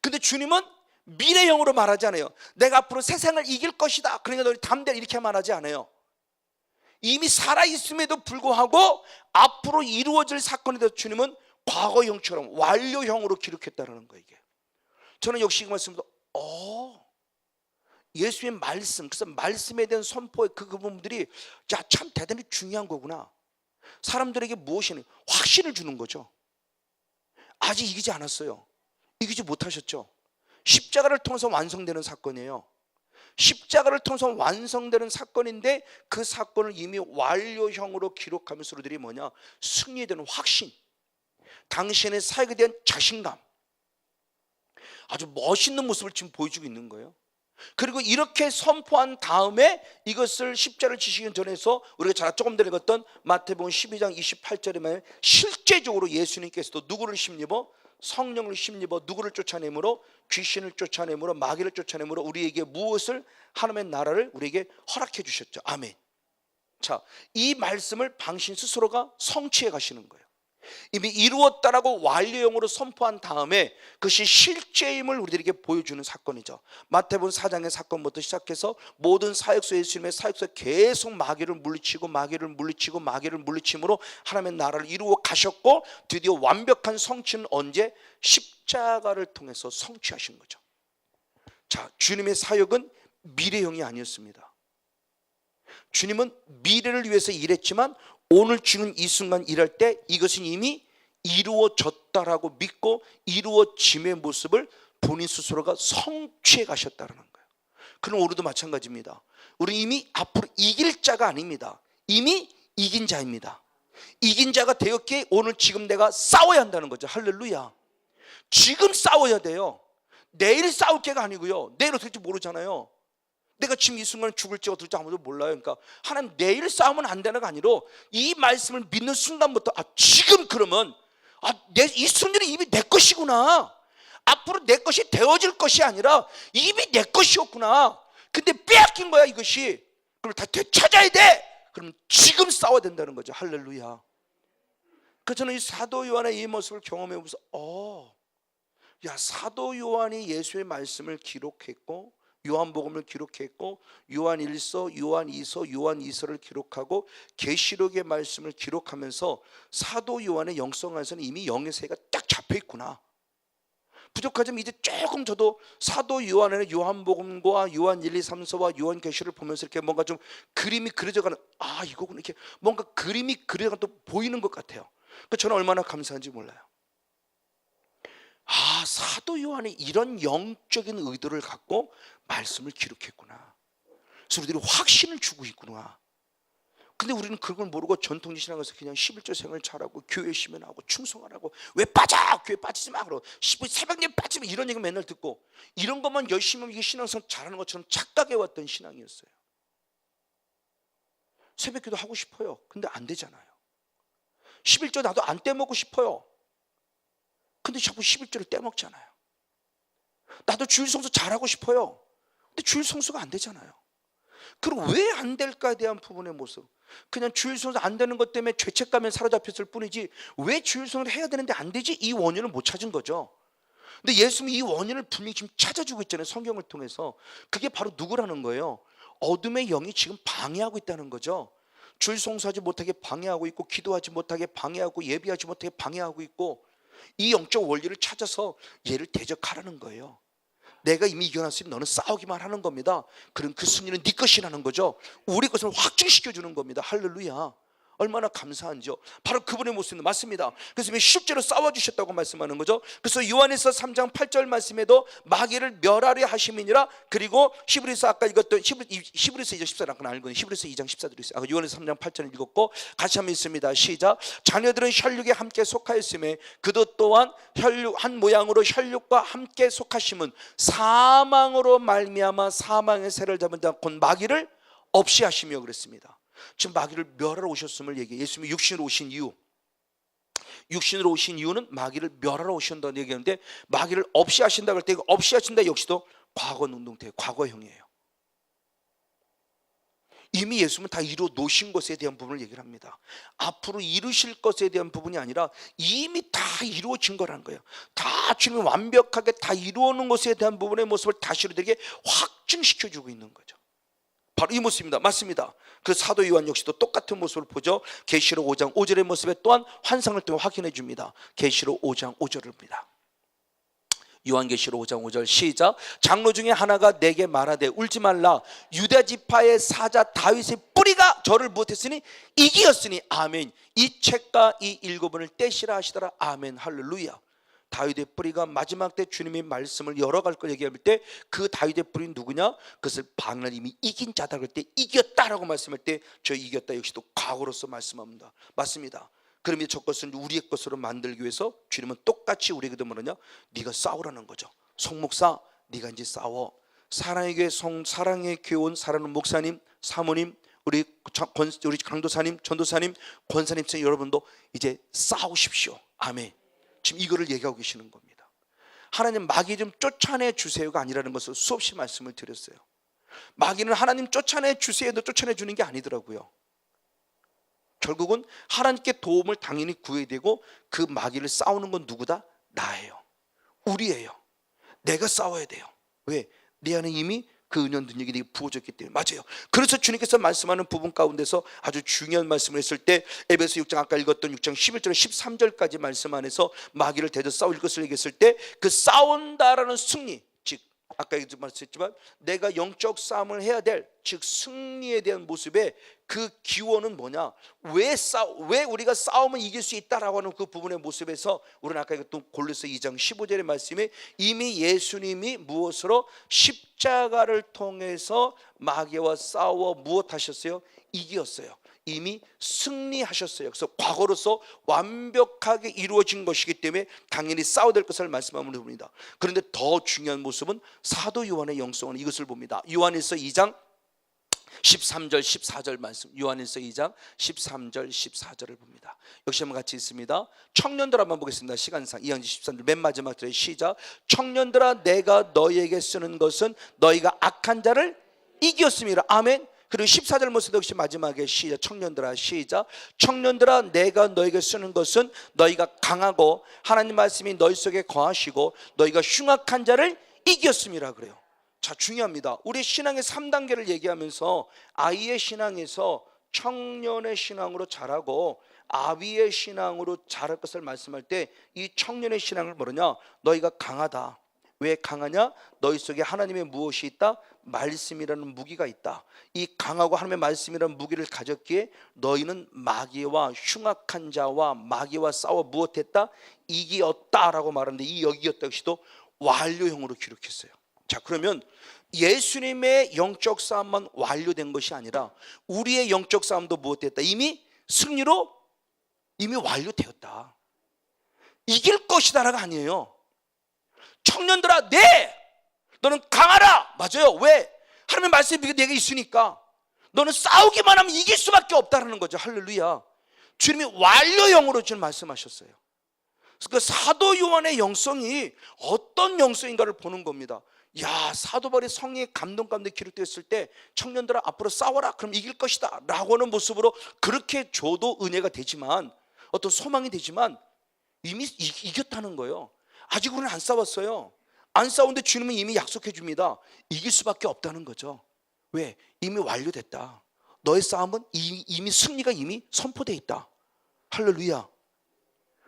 근데 주님은 미래형으로 말하지 않아요. 내가 앞으로 세상을 이길 것이다, 그러니까 너희 담대라, 이렇게 말하지 않아요. 이미 살아있음에도 불구하고 앞으로 이루어질 사건에 대해서 주님은 과거형처럼 완료형으로 기록했다는 거예요. 이게 저는 역시 이 말씀도 예수의 말씀, 그래서 말씀에 대한 선포의 그 부분들이 참 대단히 중요한 거구나. 사람들에게 무엇이냐, 확신을 주는 거죠. 아직 이기지 않았어요. 이기지 못하셨죠. 십자가를 통해서 완성되는 사건이에요. 십자가를 통해서 완성되는 사건인데 그 사건을 이미 완료형으로 기록하면서 우리들이 뭐냐, 승리에 대한 확신, 당신의 사역에 대한 자신감, 아주 멋있는 모습을 지금 보여주고 있는 거예요. 그리고 이렇게 선포한 다음에 이것을 십자를 지시기 전에서 우리가 조금 전에 읽었던 마태복음 12장 28절에 말하면 실제적으로 예수님께서도 누구를 심입어? 성령을 심입어 누구를 쫓아내므로? 귀신을 쫓아내므로, 마귀를 쫓아내므로 우리에게 무엇을? 하나님의 나라를 우리에게 허락해 주셨죠. 아멘. 자, 이 말씀을 당신 스스로가 성취해 가시는 거예요. 이미 이루었다라고 완료형으로 선포한 다음에 그것이 실제임을 우리들에게 보여주는 사건이죠. 마태복음 4장의 사건부터 시작해서 모든 사역소, 예수님의 사역소에 계속 마귀를 물리치고 마귀를 물리치고 마귀를 물리침으로 하나님의 나라를 이루어 가셨고, 드디어 완벽한 성취는 언제? 십자가를 통해서 성취하신 거죠. 자, 주님의 사역은 미래형이 아니었습니다. 주님은 미래를 위해서 일했지만 오늘 지금 이 순간 일할 때 이것은 이미 이루어졌다라고 믿고 이루어짐의 모습을 본인 스스로가 성취해 가셨다는 거예요. 그럼 우리도 마찬가지입니다. 우리 이미 앞으로 이길 자가 아닙니다. 이미 이긴 자입니다. 이긴 자가 되었기에 오늘 지금 내가 싸워야 한다는 거죠. 할렐루야. 지금 싸워야 돼요. 내일 싸울 게가 아니고요. 내일 어떻게 될지 모르잖아요. 내가 지금 이 순간 죽을지 어떨지 아무도 몰라요. 그러니까 하나님 내일 싸우면 안 되는 거 아니로 이 말씀을 믿는 순간부터 지금 그러면 이 순간이 이미 내 것이구나. 앞으로 내 것이 되어질 것이 아니라 이미 내 것이었구나. 근데 빼앗긴 거야 이것이. 그럼 다 되찾아야 돼. 그럼 지금 싸워야 된다는 거죠. 할렐루야. 그래서 저는 이 사도 요한의 이 모습을 경험해보면서 사도 요한이 예수의 말씀을 기록했고 요한복음을 기록했고 요한 1서, 요한 2서, 요한 2서를 기록하고 계시록의 말씀을 기록하면서 사도 요한의 영성 안에서는 이미 영의 세가 딱 잡혀 있구나. 부족하지만 이제 조금 저도 사도 요한의 요한복음과 요한 1, 2, 3서와 요한 계시를 보면서 이렇게 뭔가 좀 그림이 그려져가는, 이거구나, 이렇게 뭔가 그림이 그려져가 또 보이는 것 같아요. 그러니까 저는 얼마나 감사한지 몰라요. 사도 요한이 이런 영적인 의도를 갖고 말씀을 기록했구나. 그래서 우리들이 확신을 주고 있구나. 근데 우리는 그걸 모르고 전통지 신앙에서 그냥 11조 생활 잘하고 교회 열심히 하고 충성하라고, 왜 빠져? 교회 빠지지 마. 그러고 새벽 예배 빠지면 이런 얘기 맨날 듣고 이런 것만 열심히 하면 이게 신앙생활 잘하는 것처럼 착각해왔던 신앙이었어요. 새벽기도 하고 싶어요. 근데 안 되잖아요. 11조 나도 안 떼먹고 싶어요. 근데 자꾸 11조를 떼먹잖아요. 나도 주일 성수 잘하고 싶어요. 근데 주일 성수가 안 되잖아요. 그럼 왜 안 될까에 대한 부분의 모습, 그냥 주일 성수 안 되는 것 때문에 죄책감에 사로잡혔을 뿐이지 왜 주일 성수를 해야 되는데 안 되지? 이 원인을 못 찾은 거죠. 근데 예수님이 이 원인을 분명히 지금 찾아주고 있잖아요. 성경을 통해서. 그게 바로 누구라는 거예요? 어둠의 영이 지금 방해하고 있다는 거죠. 주일 성수하지 못하게 방해하고 있고, 기도하지 못하게 방해하고, 예비하지 못하게 방해하고 있고, 이 영적 원리를 찾아서 얘를 대적하라는 거예요. 내가 이미 이겨놨으니 너는 싸우기만 하는 겁니다. 그럼 그 승리는 네 것이라는 거죠. 우리 것을 확증시켜 주는 겁니다. 할렐루야. 얼마나 감사한지요. 바로 그분의 모습은 맞습니다. 그래서 실제로 싸워주셨다고 말씀하는 거죠. 그래서 요한에서 3장 8절 말씀에도 마귀를 멸하려 하심이니라. 그리고 히브리서 아까 읽었던 히브리서 2장 14절 아까 알고 히브리서 2장 14절 있어요. 요한에서 3장 8절 읽었고 같이 한번 읽습니다. 시작. 자녀들은 혈육에 함께 속하였음에 그도 또한 혈육 한 모양으로 혈육과 함께 속하심은 사망으로 말미암아 사망의 세를 잡은 자 곧 마귀를 없이 하시며 그랬습니다. 지금 마귀를 멸하러 오셨음을 얘기해요. 예수님이 육신으로 오신 이유, 육신으로 오신 이유는 마귀를 멸하러 오신다는 얘기하는데, 마귀를 없이 하신다 그럴 때 없이 하신다 역시도 과거 능동태, 과거형이에요. 이미 예수님은 다 이루어 놓으신 것에 대한 부분을 얘기를 합니다. 앞으로 이루실 것에 대한 부분이 아니라 이미 다 이루어진 거라는 거예요. 다 주님이 완벽하게 다 이루어 놓은 것에 대한 부분의 모습을 다시 우리에게 확증시켜주고 있는 거죠. 바로 이 모습입니다. 맞습니다. 그 사도 요한 역시도 똑같은 모습을 보죠. 계시록 5장 5절의 모습에 또한 환상을 통해 확인해 줍니다. 계시록 5장 5절을 봅니다. 요한계시록 5장 5절 시작. 장로 중에 하나가 내게 말하되 울지 말라. 유다 지파의 사자 다윗의 뿌리가 저를 무엇했으니 이기었으니 아멘. 이 책과 이 일곱원을 떼시라 하시더라. 아멘. 할렐루야. 다윗의 뿌리가 마지막 때 주님의 말씀을 열어갈 걸 얘기할 때 그 다윗의 뿌리는 누구냐? 그것을 방을 이미 이긴 자다 그럴 때 이겼다라고 말씀할 때 저 이겼다 역시도 과거로서 말씀합니다. 맞습니다. 그러면 저것을 우리의 것으로 만들기 위해서 주님은 똑같이 우리에게도 뭐냐? 네가 싸우라는 거죠. 송목사 네가 이제 싸워. 사랑의 교회 사랑의 교원 사랑하는 목사님, 사모님, 우리 강도사님, 전도사님, 권사님 여러분도 이제 싸우십시오. 아멘. 지금 이거를 얘기하고 계시는 겁니다. 하나님 마귀 좀 쫓아내 주세요가 아니라는 것을 수없이 말씀을 드렸어요. 마귀는 하나님 쫓아내 주세요도 쫓아내 주는 게 아니더라고요. 결국은 하나님께 도움을 당연히 구해야 되고 그 마귀를 싸우는 건 누구다? 나예요. 우리예요. 내가 싸워야 돼요. 왜? 내 안에 이미 그 은연 능력이 내게 부어졌기 때문에. 맞아요. 그래서 주님께서 말씀하는 부분 가운데서 아주 중요한 말씀을 했을 때 에베소 6장 아까 읽었던 6장 11절 13절까지 말씀 안에서 마귀를 대저 싸울 것을 얘기했을 때 그 싸운다라는 승리, 즉 아까 말씀했지만 내가 영적 싸움을 해야 될, 즉 승리에 대한 모습의 그 기원은 뭐냐? 왜 우리가 싸움을 이길 수 있다라고 하는 그 부분의 모습에서 우리는 아까 읽었던 골로새 2장 15절의 말씀에 이미 예수님이 무엇으로 십자가를 통해서 마귀와 싸워 무엇하셨어요? 이겼어요. 이미 승리하셨어요. 그래서 과거로서 완벽하게 이루어진 것이기 때문에 당연히 싸워야 될 것을 말씀하는 부분입니다. 그런데 더 중요한 모습은 사도 요한의 영성은 이것을 봅니다. 요한일서 2장 13절 14절 말씀, 요한일서 2장 13절 14절을 봅니다. 역시 한번 같이 있습니다. 청년들 한번 보겠습니다. 시간상 2장 13절 맨 마지막 절에 시작. 청년들아 내가 너희에게 쓰는 것은 너희가 악한 자를 이겼음이라. 아멘. 그리고 14절 모습도 역시 마지막에 시작. 청년들아 시작. 청년들아 내가 너에게 쓰는 것은 너희가 강하고 하나님 말씀이 너희 속에 거하시고 너희가 흉악한 자를 이겼음이라 그래요. 자, 중요합니다. 우리 신앙의 3단계를 얘기하면서 아이의 신앙에서 청년의 신앙으로 자라고 아비의 신앙으로 자랄 것을 말씀할 때 이 청년의 신앙을 뭐냐? 너희가 강하다. 왜 강하냐? 너희 속에 하나님의 무엇이 있다? 말씀이라는 무기가 있다. 이 강하고 하나님의 말씀이라는 무기를 가졌기에 너희는 마귀와 흉악한 자와 마귀와 싸워 무엇했다? 이기었다라고 말하는데 이 이기었다 역시도 완료형으로 기록했어요. 자, 그러면 예수님의 영적 싸움만 완료된 것이 아니라 우리의 영적 싸움도 무엇됐다? 이미 승리로 이미 완료되었다. 이길 것이다라가 아니에요. 청년들아, 너는 강하라. 맞아요. 왜? 하나님의 말씀이 내게 있으니까 너는 싸우기만 하면 이길 수밖에 없다라는 거죠. 할렐루야. 주님이 완료형으로 지금 말씀하셨어요. 그 사도 요한의 영성이 어떤 영성인가를 보는 겁니다. 야, 사도 바울의 성령의 감동 가운데 기록되었을 때 청년들아 앞으로 싸워라. 그럼 이길 것이다 라고 하는 모습으로 그렇게 줘도 은혜가 되지만, 어떤 소망이 되지만 이미 이겼다는 거예요. 아직 우리는 안 싸웠어요. 안 싸우는데 주님은 이미 약속해 줍니다. 이길 수밖에 없다는 거죠. 왜? 이미 완료됐다. 너의 싸움은 이미 승리가 이미 선포되어 있다. 할렐루야.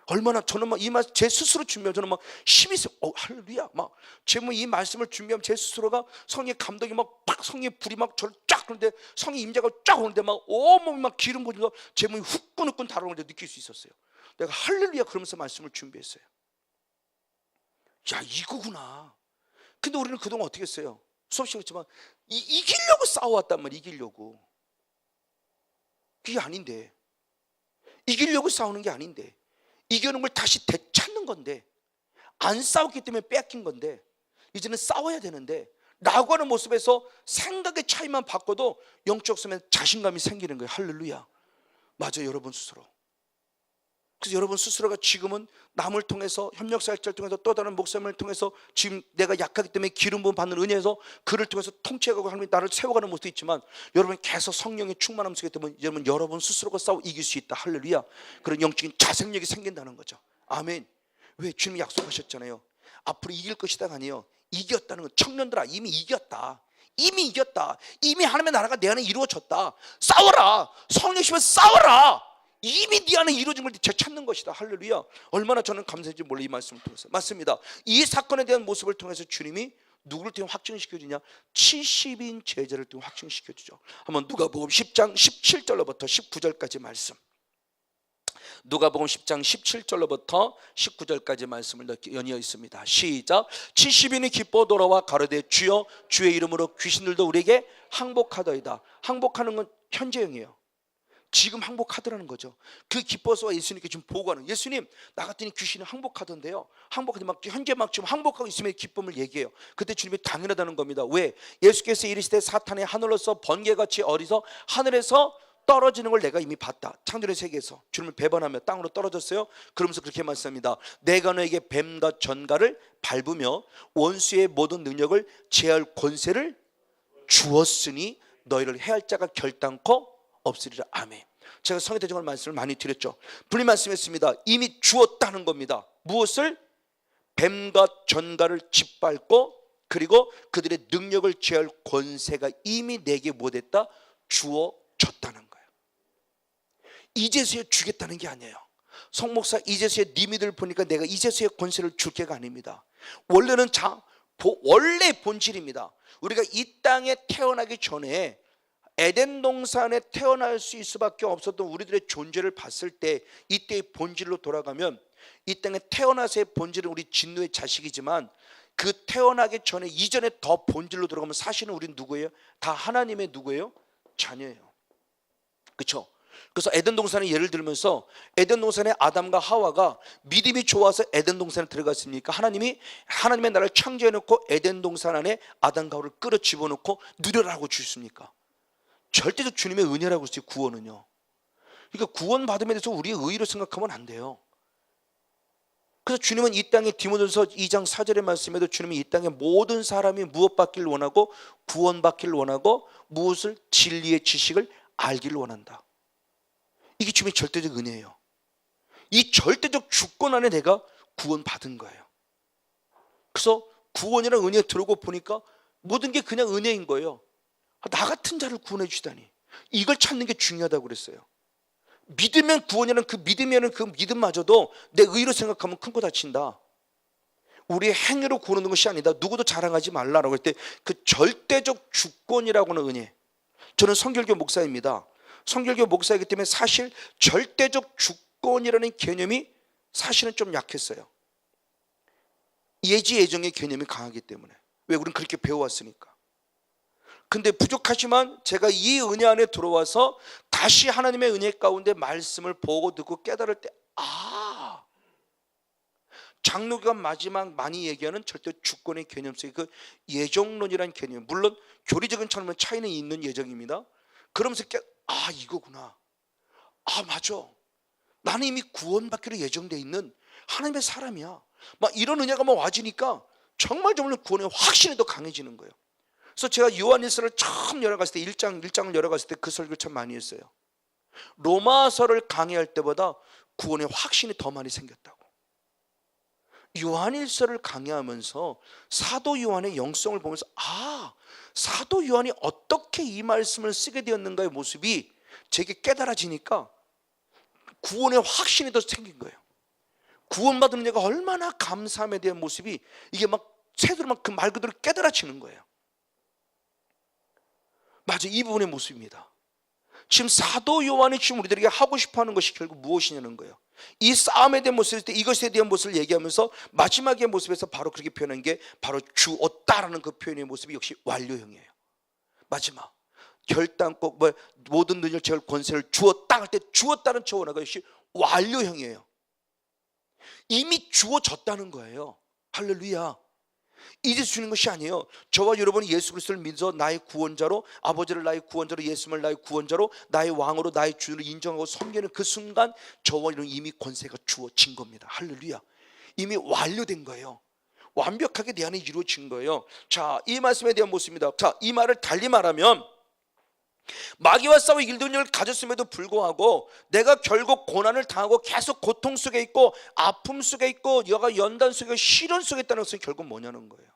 얼마나 저는 막 이 말 제 스스로 준비하면 저는 막 힘이 있어요. 할렐루야. 막 제가 이 말씀을 준비하면 제 스스로가 성의 감동이 막 성의 불이 막 저를 쫙, 그런데 성의 임재가 쫙 오는데 막 온몸이 막 기름 부으면서 제 몸이 후끈후끈 달아오는 걸 느낄 수 있었어요. 내가 할렐루야 그러면서 말씀을 준비했어요. 야, 이거구나. 근데 우리는 그동안 어떻게 했어요? 수없이 그렇지만 이기려고 싸워왔단 말이에요. 이기려고. 그게 아닌데, 이기려고 싸우는 게 아닌데, 이겨는 걸 다시 되찾는 건데, 안 싸웠기 때문에 뺏긴 건데 이제는 싸워야 되는데 라고 하는 모습에서 생각의 차이만 바꿔도 영적 싸움에 자신감이 생기는 거예요. 할렐루야. 맞아요, 여러분 스스로. 그래서 여러분 스스로가 지금은 남을 통해서 협력사역자를 통해서 또 다른 목사님을 통해서 지금 내가 약하기 때문에 기름 부음 받는 은혜에서 그를 통해서 통치하고 하나님이 나를 세워가는 모습도 있지만 여러분 계속 성령의 충만함 속에 되면 여러분 스스로가 싸워 이길 수 있다. 할렐루야. 그런 영적인 자생력이 생긴다는 거죠. 아멘. 왜? 주님이 약속하셨잖아요. 앞으로 이길 것이다가 아니에요. 이겼다는 건 청년들아 이미 이겼다. 이미 이겼다. 이미 하나님의 나라가 내 안에 이루어졌다. 싸워라. 성령 심에 싸워라. 이미 네 안에 이루어진 걸 되찾는 것이다. 할렐루야. 얼마나 저는 감사한지 몰라 이 말씀을 통해서. 맞습니다. 이 사건에 대한 모습을 통해서 주님이 누구를 통해 확증시켜주냐? 70인 제자를 통해 확증시켜주죠. 한번 누가복음 10장 17절로부터 19절까지 말씀. 누가복음 10장 17절로부터 19절까지 말씀을 연이어 있습니다. 시작. 70인이 기뻐 돌아와 가로되 주여 주의 이름으로 귀신들도 우리에게 항복하더이다. 항복하는 건 현재형이에요. 지금 항복하더라는 거죠. 그 기뻐서 예수님께 지금 보고하는, 예수님 나 같더니 귀신이 항복하던데요. 항복하더니 막 현재 막 지금 항복하고 있으면 기쁨을 얘기해요. 그때 주님이 당연하다는 겁니다. 왜? 예수께서 이르시되 사탄이 하늘로서 번개같이 어리서 하늘에서 떨어지는 걸 내가 이미 봤다. 창조의 세계에서 주님을 배반하며 땅으로 떨어졌어요. 그러면서 그렇게 말씀합니다. 내가 너에게 뱀과 전갈을 밟으며 원수의 모든 능력을 제할 권세를 주었으니 너희를 해할 자가 결단코 없으리라. 아멘. 제가 성의 대정을 말씀을 많이 드렸죠. 분명히 말씀했습니다. 이미 주었다는 겁니다. 무엇을? 뱀과 전갈을 짓밟고 그리고 그들의 능력을 제할 권세가 이미 내게 못했다 주어졌다는 거예요. 이제서야 주겠다는 게 아니에요. 성목사 이제서야 네 믿음을 보니까 내가 이제서야 권세를 줄 게가 아닙니다. 원래는 원래 본질입니다. 우리가 이 땅에 태어나기 전에 에덴 동산에 태어날 수 있을 수밖에 없었던 우리들의 존재를 봤을 때 이때의 본질로 돌아가면 이 땅에 태어나서의 본질은 우리 진노의 자식이지만 그 태어나기 전에 이전에 더 본질로 들어가면 사실은 우리는 누구예요? 다 하나님의 누구예요? 자녀예요. 그렇죠? 그래서 에덴 동산의 예를 들면서 에덴 동산의 아담과 하와가 믿음이 좋아서 에덴 동산에 들어갔습니까? 하나님의 나라를 창조해 놓고 에덴 동산 안에 아담과 하와를 끌어 집어넣고 누려라고 주셨습니까? 절대적 주님의 은혜라고 했어요. 구원은요. 그러니까 구원 받음에 대해서 우리의 의의로 생각하면 안 돼요. 그래서 주님은 이 땅에 디모데전서 2장 4절의 말씀에도 주님이 이 땅에 모든 사람이 무엇 받기를 원하고 구원 받기를 원하고 무엇을? 진리의 지식을 알기를 원한다. 이게 주님의 절대적 은혜예요. 이 절대적 주권 안에 내가 구원 받은 거예요. 그래서 구원이라는 은혜에 들어오고 보니까 모든 게 그냥 은혜인 거예요. 나 같은 자를 구원해 주시다니. 이걸 찾는 게 중요하다고 그랬어요. 믿으면 구원이라는 그 믿으면 그 믿음마저도 내 의로 생각하면 큰 거 다친다. 우리의 행위로 구원하는 것이 아니다. 누구도 자랑하지 말라라고 할 때 그 절대적 주권이라고 하는 은혜. 저는 성결교 목사입니다. 성결교 목사이기 때문에 사실 절대적 주권이라는 개념이 사실은 좀 약했어요. 예지 예정의 개념이 강하기 때문에. 왜? 우리는 그렇게 배워왔으니까. 근데 부족하지만 제가 이 은혜 안에 들어와서 다시 하나님의 은혜 가운데 말씀을 보고 듣고 깨달을 때 장로교가 마지막 많이 얘기하는 절대 주권의 개념 속에 그 예정론이라는 개념, 물론 교리적인 차원은 차이는 있는 예정입니다. 그러면서 이거구나. 맞아. 나는 이미 구원받기로 예정되어 있는 하나님의 사람이야. 막 이런 은혜가 막 와지니까 정말 구원의 확신이 더 강해지는 거예요. 그래서 제가 요한일서를 처음 열어갔을 때 1장을 열어갔을 때 그 설교를 참 많이 했어요. 로마서를 강의할 때보다 구원의 확신이 더 많이 생겼다고. 요한일서를 강의하면서 사도 요한의 영성을 보면서 사도 요한이 어떻게 이 말씀을 쓰게 되었는가의 모습이 제게 깨달아지니까 구원의 확신이 더 생긴 거예요. 구원받은 내가 얼마나 감사함에 대한 모습이 이게 막 새도록 막 그 말 그대로 깨달아지는 거예요. 맞아, 이 부분의 모습입니다. 지금 사도 요한이 지금 우리들에게 하고 싶어하는 것이 결국 무엇이냐는 거예요. 이 싸움에 대한 모습일 때 이것에 대한 모습을 얘기하면서 마지막의 모습에서 바로 그렇게 표현한 게 바로 주었다라는 그 표현의 모습이 역시 완료형이에요. 마지막 결단코 모든 능력을 제할 권세를 주었다 할 때 주었다는 초원화가 역시 완료형이에요. 이미 주어졌다는 거예요. 할렐루야. 이제 주는 것이 아니에요. 저와 여러분이 예수 그리스도를 믿어 나의 구원자로, 아버지를 나의 구원자로, 예수님을 나의 구원자로, 나의 왕으로, 나의 주를 인정하고 섬기는 그 순간 저와 여러분 이미 권세가 주어진 겁니다. 할렐루야. 이미 완료된 거예요. 완벽하게 내 안에 이루어진 거예요. 자, 이 말씀에 대한 모습입니다. 자, 이 말을 달리 말하면 마귀와 싸워 이길 능력을 가졌음에도 불구하고 내가 결국 고난을 당하고 계속 고통 속에 있고 아픔 속에 있고 여가 연단 속에 시련 속에 있다는 것은 결국 뭐냐는 거예요.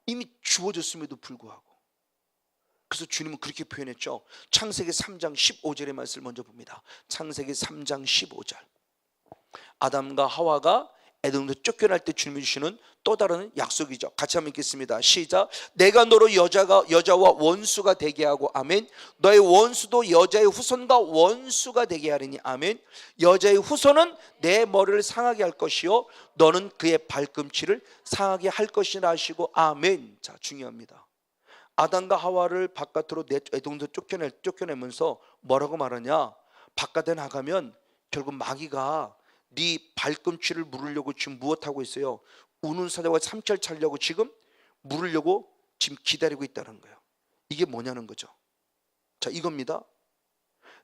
이미 주어졌음에도 불구하고. 그래서 주님은 그렇게 표현했죠. 창세기 3장 15절의 말씀을 먼저 봅니다. 창세기 3장 15절. 아담과 하와가 에덴에서 쫓겨날 때 주님이 주시는 또 다른 약속이죠. 같이 한번 읽겠습니다. 시작. 내가 너로 여자와 원수가 되게 하고 아멘. 너의 원수도 여자의 후손과 원수가 되게 하리니 아멘. 여자의 후손은 내 머리를 상하게 할 것이요 너는 그의 발꿈치를 상하게 할 것이라 하시고 아멘. 자, 중요합니다. 아담과 하와를 바깥으로 에덴에서 쫓겨내면서 뭐라고 말하냐? 바깥에 나가면 결국 마귀가 네 발꿈치를 물으려고 지금 무엇하고 있어요? 우는 사자와 삼철 차려고 지금 물으려고 지금 기다리고 있다는 거예요. 이게 뭐냐는 거죠. 자, 이겁니다.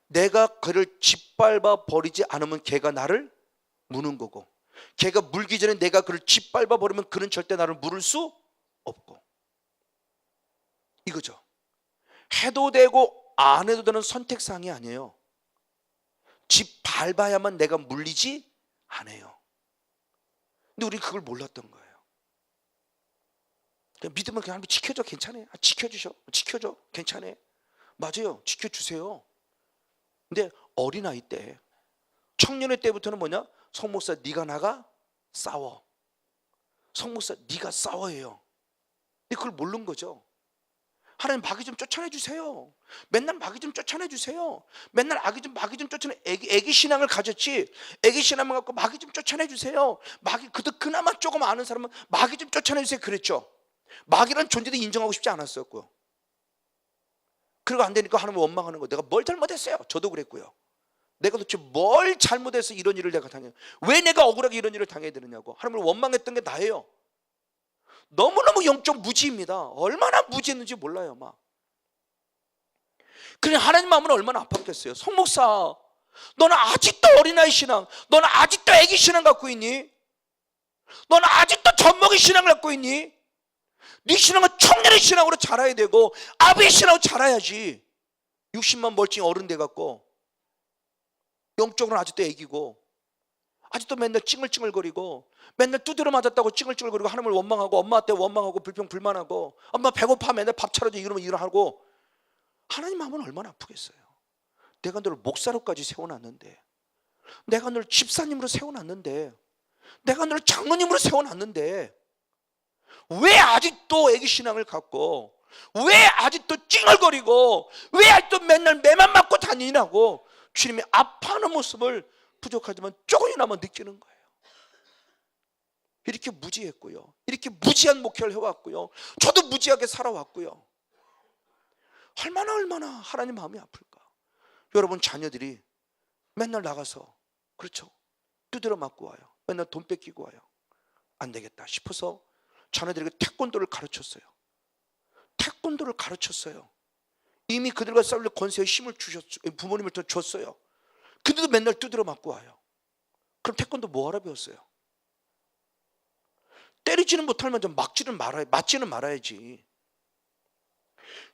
내가 그를 짓밟아 버리지 않으면 걔가 나를 무는 거고, 걔가 물기 전에 내가 그를 짓밟아 버리면 그는 절대 나를 물을 수 없고, 이거죠. 해도 되고 안 해도 되는 선택사항이 아니에요. 짓밟아야만 내가 물리지 않아요. 근데 우리 그걸 몰랐던 거예요. 그냥 믿으면 그냥 한번 지켜줘, 괜찮아요. 지켜줘, 괜찮아요. 맞아요, 지켜주세요. 근데 어린아이 때, 청년의 때부터는 뭐냐? 성목사 네가 나가 싸워. 성목사 네가 싸워해요. 근데 그걸 모르는 거죠. 하나님 마귀 좀 쫓아내 주세요. 맨날 마귀 좀 쫓아내 주세요. 맨날 마귀 좀 쫓아내. 애기 신앙을 가졌지. 애기 신앙을 갖고 마귀 좀 쫓아내 주세요. 마귀 그나마 조금 아는 사람은 마귀 좀 쫓아내 주세요 그랬죠. 마귀란 존재도 인정하고 싶지 않았었고요. 그리고 안 되니까 하나님 원망하는 거. 내가 뭘 잘못했어요? 저도 그랬고요. 내가 도대체 뭘 잘못해서 이런 일을 내가 당해요? 왜 내가 억울하게 이런 일을 당해야 되느냐고 하나님을 원망했던 게 나예요. 너무너무 영적 무지입니다. 얼마나 무지했는지 몰라요. 막. 그냥 하나님 마음은 얼마나 아팠겠어요. 송목사, 너는 아직도 어린아이 신앙, 너는 아직도 애기 신앙 갖고 있니? 너는 아직도 젖먹이 신앙을 갖고 있니? 네 신앙은 청년의 신앙으로 자라야 되고 아비의 신앙으로 자라야지. 60만 멀쩡히 어른 돼갖고 영적으로는 아직도 애기고 아직도 맨날 찡얼찡얼거리고 맨날 두드려 맞았다고 찡얼찡얼거리고 하나님을 원망하고 엄마한테 원망하고 불평불만하고 엄마 배고파 맨날 밥 차려줘 이러면 일하고. 하나님 마음은 얼마나 아프겠어요. 내가 너를 목사로까지 세워놨는데, 내가 너를 집사님으로 세워놨는데, 내가 너를 장로님으로 세워놨는데 왜 아직도 애기 신앙을 갖고, 왜 아직도 찡얼거리고, 왜 아직도 맨날 매만 맞고 다니냐고 주님이 아파하는 모습을 부족하지만 조금이나마 느끼는 거예요. 이렇게 무지했고요. 이렇게 무지한 목회를 해왔고요. 저도 무지하게 살아왔고요. 얼마나 하나님 마음이 아플까. 여러분 자녀들이 맨날 나가서 그렇죠, 두드려 맞고 와요. 맨날 돈 뺏기고 와요. 안 되겠다 싶어서 자녀들에게 태권도를 가르쳤어요. 이미 그들과 싸울 권세의 힘을 주셨어요. 부모님을 더 줬어요. 근데도 맨날 두드려 맞고 와요. 그럼 태권도 뭐하러 배웠어요? 때리지는 못하면 좀 맞지는 말아야지.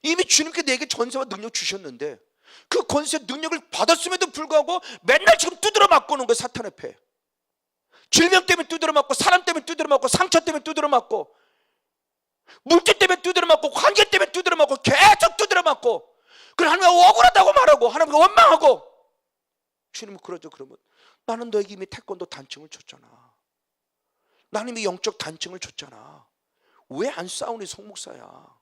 이미 주님께 내게 전세와 능력 주셨는데 그 권세 능력을 받았음에도 불구하고 맨날 지금 두드려 맞고 오는 거예요. 사탄의 패. 질병 때문에 두드려 맞고, 사람 때문에 두드려 맞고, 상처 때문에 두드려 맞고, 물질 때문에 두드려 맞고, 관계 때문에 두드려 맞고, 계속 두드려 맞고, 그래 하나님 억울하다고 말하고 하나님께 원망하고. 주님은 그러죠. 그러면 나는 너에게 이미 태권도 단층을 줬잖아. 나는 이미 영적 단층을 줬잖아. 왜 안 싸우니 송목사야?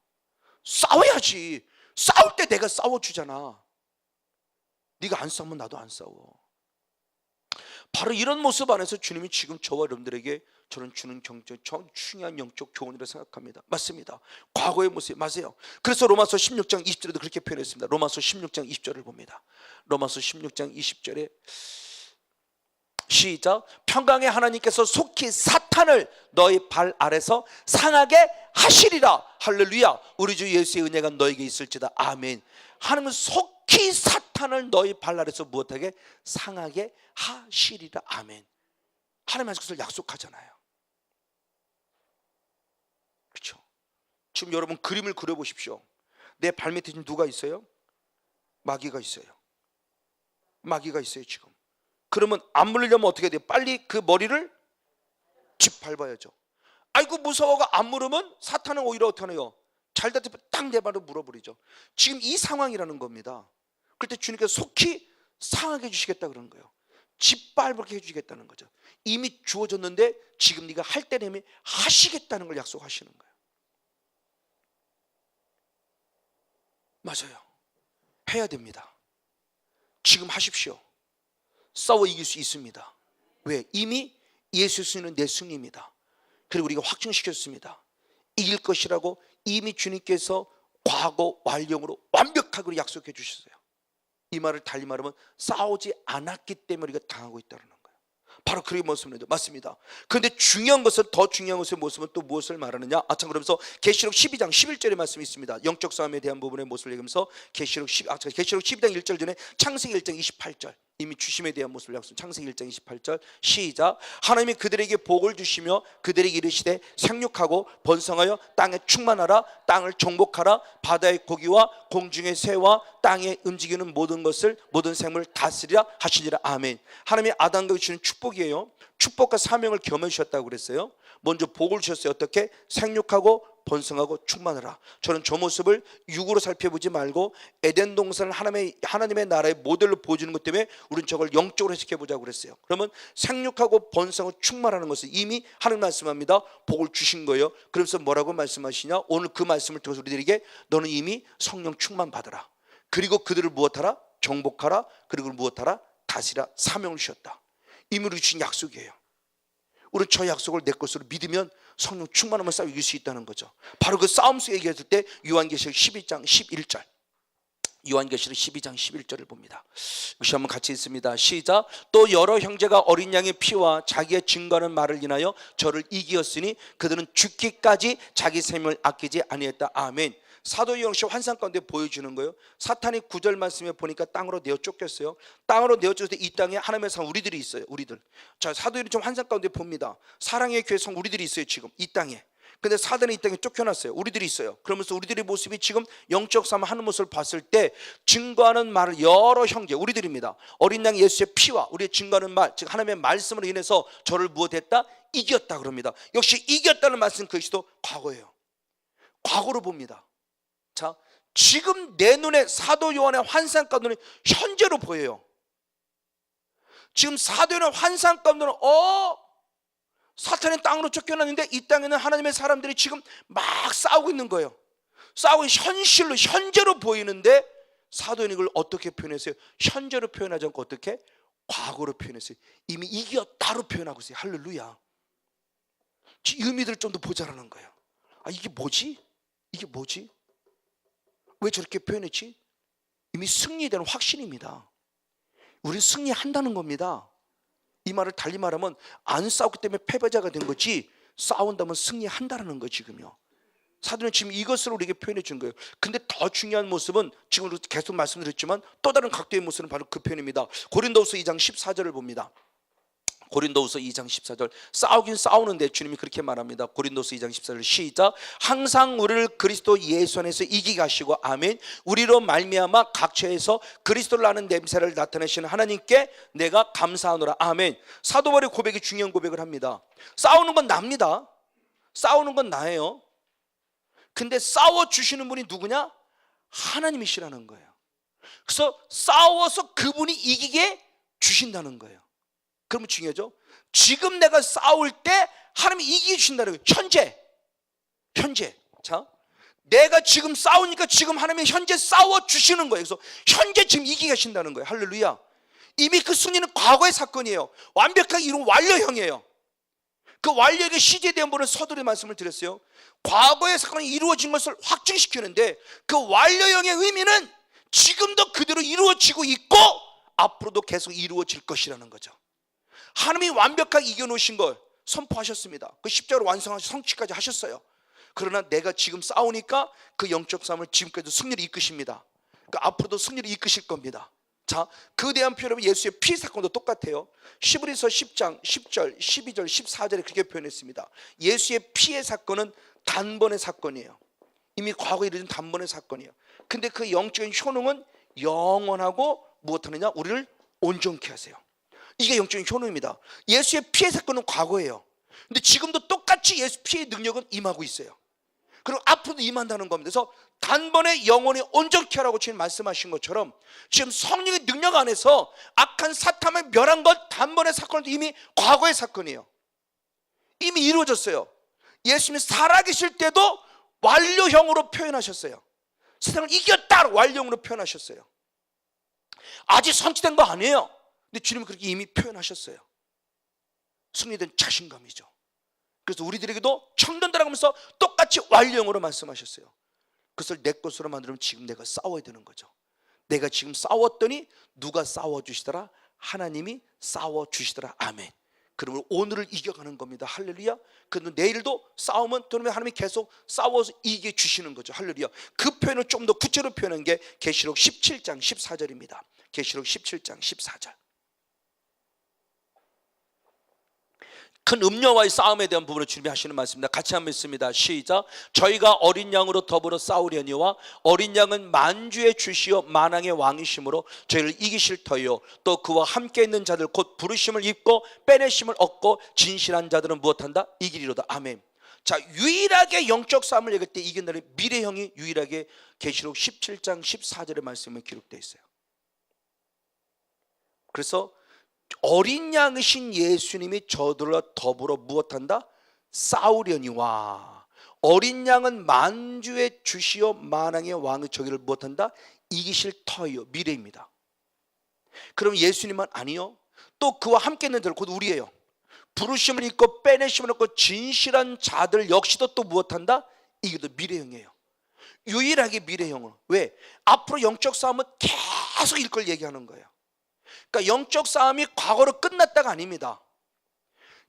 싸워야지. 싸울 때 내가 싸워주잖아. 네가 안 싸우면 나도 안 싸워. 바로 이런 모습 안에서 주님이 지금 저와 여러분들에게 저는 주는 중요한 영적 교훈이라고 생각합니다. 맞습니다. 과거의 모습 맞아요. 그래서 로마서 16장 20절에도 그렇게 표현했습니다. 로마서 16장 20절을 봅니다. 로마서 16장 20절에 시작. 평강의 하나님께서 속히 사탄을 너희 발 아래서 상하게 하시리라. 할렐루야. 우리 주 예수의 은혜가 너에게 있을지다. 아멘. 하나님은 속히 사탄을 너희 발 아래서 무엇하게? 상하게 하시리라. 아멘. 하나님은 그것을 약속하잖아요. 그렇죠? 지금 여러분 그림을 그려보십시오. 내 발밑에 지금 누가 있어요? 마귀가 있어요. 마귀가 있어요 지금. 그러면 안 물리려면 어떻게 돼요? 빨리 그 머리를 짓밟아야죠. 아이고 무서워가 안 물으면 사탄은 오히려 어떻게 하나요? 잘 다투면 딱 내 발을 물어버리죠. 지금 이 상황이라는 겁니다. 그럴 때 주님께서 속히 상하게 해주시겠다 그러는 거예요. 짓밟게 해주시겠다는 거죠. 이미 주어졌는데 지금 네가 할 때는 하시겠다는 걸 약속하시는 거예요. 맞아요. 해야 됩니다. 지금 하십시오. 싸워 이길 수 있습니다. 왜? 이미 예수 그리스도는 내 승리입니다. 그리고 우리가 확증시켰습니다. 이길 것이라고 이미 주님께서 과거 완령으로 완벽하게 약속해 주셨어요. 이 말을 달리 말하면 싸우지 않았기 때문에 우리가 당하고 있다는 거예요. 바로 그의 모습입니다. 맞습니다. 그런데 중요한 것은, 더 중요한 것의 모습은 또 무엇을 말하느냐? 참 그러면서 계시록 12장 11절의 말씀이 있습니다. 영적 싸움에 대한 부분의 모습을 얘기하면서 계시록 12장 1절 전에 창세기 1장 28절, 이미 주심에 대한 모습을 약속. 창세기 1장 28절 시작. 하나님이 그들에게 복을 주시며 그들에게 이르시되 생육하고 번성하여 땅에 충만하라. 땅을 정복하라. 바다의 고기와 공중의 새와 땅에 움직이는 모든 것을, 모든 생물을 다스리라 하시니라. 아멘. 하나님이 아담과 주시는 축복이에요. 축복과 사명을 겸해 주셨다고 그랬어요. 먼저 복을 주셨어요. 어떻게? 생육하고 번성하고 충만하라. 저는 저 모습을 육으로 살펴보지 말고 에덴 동산을 하나님의 나라의 모델로 보여주는 것 때문에 우리는 저걸 영적으로 해석해보자고 그랬어요. 그러면 생육하고 번성하고 충만하는 것을 이미 하나님 말씀합니다. 복을 주신 거예요. 그래서 뭐라고 말씀하시냐? 오늘 그 말씀을 통해서 우리들에게 너는 이미 성령 충만 받아라. 그리고 그들을 무엇하라? 정복하라. 그리고 무엇하라? 다스리라. 사명을 주셨다. 이미 우리 주신 약속이에요. 우리는 저 약속을 내 것으로 믿으면 성령 충만하면 싸워 이길 수 있다는 거죠. 바로 그 싸움 속에 얘기했을 때 요한계시록 12장 11절, 요한계시록 12장 11절을 봅니다. 역시 한번 같이 읽습니다. 시작. 또 여러 형제가 어린 양의 피와 자기의 증거하는 말을 인하여 저를 이기었으니 그들은 죽기까지 자기 생명을 아끼지 아니했다. 아멘. 사도 역시 환상 가운데 보여주는 거예요. 사탄이 9절 말씀에 보니까 땅으로 내어 쫓겼어요. 땅으로 내어 쫓을 때 이 땅에 하나님의 성 우리들이 있어요. 우리들. 자, 사도들이 좀 환상 가운데 봅니다. 사랑의 교회 성 우리들이 있어요. 지금 이 땅에. 근데 사단이 이 땅에 쫓겨났어요. 우리들이 있어요. 그러면서 우리들의 모습이 지금 영적 싸움 하는 모습을 봤을 때 증거하는 말을 여러 형제 우리들입니다. 어린 양 예수의 피와 우리의 증거하는 말, 즉 하나님의 말씀으로 인해서 저를 무엇했다? 이겼다 그럽니다. 역시 이겼다는 말씀은 그것도 과거예요. 과거로 봅니다. 자, 지금 내 눈에 사도 요한의 환상 가운데는 현재로 보여요. 지금 사도 요한의 환상 가운데는 사탄의 땅으로 쫓겨났는데 이 땅에는 하나님의 사람들이 지금 막 싸우고 있는 거예요. 싸우고 현실로 현재로 보이는데 사도 요한이 이걸 어떻게 표현했어요? 현재로 표현하지 않고 어떻게? 과거로 표현했어요. 이미 이겼다로 표현하고 있어요. 할렐루야. 이 의미들을 좀 더 보자라는 거예요. 이게 뭐지? 이게 뭐지? 왜 저렇게 표현했지? 이미 승리되는 확신입니다. 우리 승리한다는 겁니다. 이 말을 달리 말하면 안 싸웠기 때문에 패배자가 된 거지, 싸운다면 승리한다는 거 지금요. 사도는 지금 이것을 우리에게 표현해 준 거예요. 근데 더 중요한 모습은 지금 계속 말씀드렸지만 또 다른 각도의 모습은 바로 그 표현입니다. 고린도후서 2장 14절을 봅니다. 고린도후서 2장 14절. 싸우긴 싸우는데 주님이 그렇게 말합니다. 고린도후서 2장 14절 시작. 항상 우리를 그리스도 예수 안에서 이기게 하시고 아멘. 우리로 말미암아 각처에서 그리스도를 아는 냄새를 나타내시는 하나님께 내가 감사하노라. 아멘. 사도 바울의 고백이 중요한 고백을 합니다. 싸우는 건 납니다. 싸우는 건 나예요. 근데 싸워주시는 분이 누구냐? 하나님이시라는 거예요. 그래서 싸워서 그분이 이기게 주신다는 거예요. 그러면 중요하죠. 지금 내가 싸울 때 하나님이 이기게 주신다는 거예요. 현재. 자, 내가 지금 싸우니까 지금 하나님이 현재 싸워주시는 거예요. 그래서 현재 지금 이기게 하신다는 거예요. 할렐루야. 이미 그 승리는 과거의 사건이에요. 완벽하게 이룬 완료형이에요. 그 완료에게 시제에 대한 분은 서두에 말씀을 드렸어요. 과거의 사건이 이루어진 것을 확증시키는데 그 완료형의 의미는 지금도 그대로 이루어지고 있고 앞으로도 계속 이루어질 것이라는 거죠. 하나님이 완벽하게 이겨놓으신 걸 선포하셨습니다. 그 십자가로 완성하셔서 성취까지 하셨어요. 그러나 내가 지금 싸우니까 그 영적 싸움을 지금까지도 승리를 이끄십니다. 그 앞으로도 승리를 이끄실 겁니다. 자, 그 대한 표현은 예수의 피 사건도 똑같아요. 히브리서 10장 10절 12절 14절에 그렇게 표현했습니다. 예수의 피의 사건은 단번의 사건이에요. 이미 과거에 이루어진 단번의 사건이에요. 근데 그 영적인 효능은 영원하고 무엇하느냐? 우리를 온전케 하세요. 이게 영적인 효능입니다. 예수의 피의 사건은 과거예요. 근데 지금도 똑같이 예수 피의 능력은 임하고 있어요. 그리고 앞으로도 임한다는 겁니다. 그래서 단번에 영원히 온전케 하라고 지금 말씀하신 것처럼 지금 성령의 능력 안에서 악한 사탄을 멸한 것 단번의 사건은 이미 과거의 사건이에요. 이미 이루어졌어요. 예수님이 살아계실 때도 완료형으로 표현하셨어요. 세상을 이겼다 완료형으로 표현하셨어요. 아직 성취된 거 아니에요. 근데 주님은 그렇게 이미 표현하셨어요. 승리된 자신감이죠. 그래서 우리들에게도 청년들 하면서 똑같이 완료형으로 말씀하셨어요. 그것을 내 것으로 만들면 지금 내가 싸워야 되는 거죠. 내가 지금 싸웠더니 누가 싸워주시더라? 하나님이 싸워주시더라. 아멘. 그러면 오늘을 이겨가는 겁니다. 할렐루야. 그런데 내일도 싸우면 그러면 하나님이 계속 싸워서 이겨 주시는 거죠. 할렐루야. 그 표현을 좀 더 구체로 표현한 게 계시록 17장 14절입니다. 계시록 17장 14절. 큰 음녀와의 싸움에 대한 부분을 준비하시는 말씀입니다. 같이 한번 읽습니다. 시작. 저희가 어린 양으로 더불어 싸우려니와 어린 양은 만주의 주시요 만왕의 왕이심으로 저희를 이기실 터요. 또 그와 함께 있는 자들 곧 부르심을 입고 빼내심을 얻고 진실한 자들은 무엇한다? 이기리로다. 아멘. 자, 유일하게 영적 싸움을 얘기할 때 이긴다는 미래형이 유일하게 계시록 17장 14절의 말씀에 기록되어 있어요. 그래서 어린 양이신 예수님이 저들과 더불어 무엇한다? 싸우려니와 어린 양은 만주의 주시요 만왕의 왕의 저기를 무엇한다? 이기실 터요. 미래입니다. 그럼 예수님은 아니요. 또 그와 함께 있는 자들 곧 우리예요. 부르심을 입고 빼내심을 얻고 진실한 자들 역시도 또 무엇한다? 이게 또 미래형이에요. 유일하게 미래형은 왜? 앞으로 영적 싸움은 계속 이걸 얘기하는 거예요. 그러니까 영적 싸움이 과거로 끝났다가 아닙니다.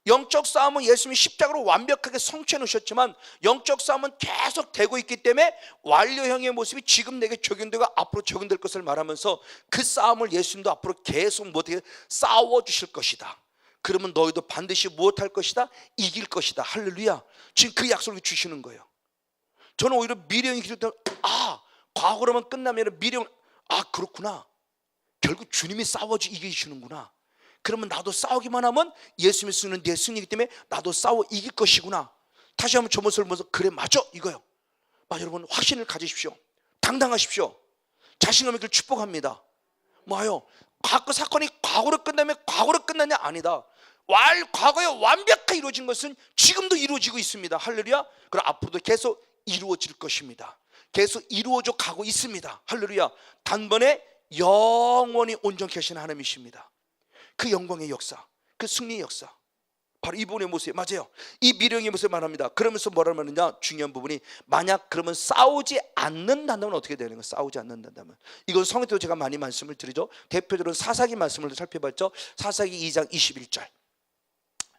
영적 싸움은 예수님이 십자가로 완벽하게 성취해 놓으셨지만 영적 싸움은 계속 되고 있기 때문에 완료형의 모습이 지금 내게 적용되고 앞으로 적용될 것을 말하면서 그 싸움을 예수님도 앞으로 계속 못하게 싸워 주실 것이다. 그러면 너희도 반드시 무엇할 것이다? 이길 것이다. 할렐루야. 지금 그 약속을 주시는 거예요. 저는 오히려 미래형이 기록되면 과거로만 끝나면 미래형 그렇구나. 결국 주님이 싸워주 이기시는구나. 그러면 나도 싸우기만 하면 예수님이 쓰는 내 승리이기 때문에 나도 싸워 이길 것이구나. 다시 한번 저 모습을 보면서 그래 맞아 이거요. 여러분 확신을 가지십시오. 당당하십시오. 자신감 있기를 축복합니다. 뭐요? 과거 사건이 과거로 끝나면 과거로 끝나냐? 아니다. 과거에 완벽하게 이루어진 것은 지금도 이루어지고 있습니다. 할렐루야. 그리고 앞으로도 계속 이루어질 것입니다. 계속 이루어져 가고 있습니다. 할렐루야. 단번에 영원히 온전케 하시는 하나님이십니다. 그 영광의 역사, 그 승리의 역사, 바로 이분의 모습 맞아요. 이 미래형의 모습을 말합니다. 그러면서 뭐라고 하느냐? 중요한 부분이 만약 그러면 싸우지 않는다면 어떻게 되는 거예요? 싸우지 않는다면 이건 성경에도 제가 많이 말씀을 드리죠. 대표적으로 사사기 말씀을 살펴봤죠. 사사기 2장 21절.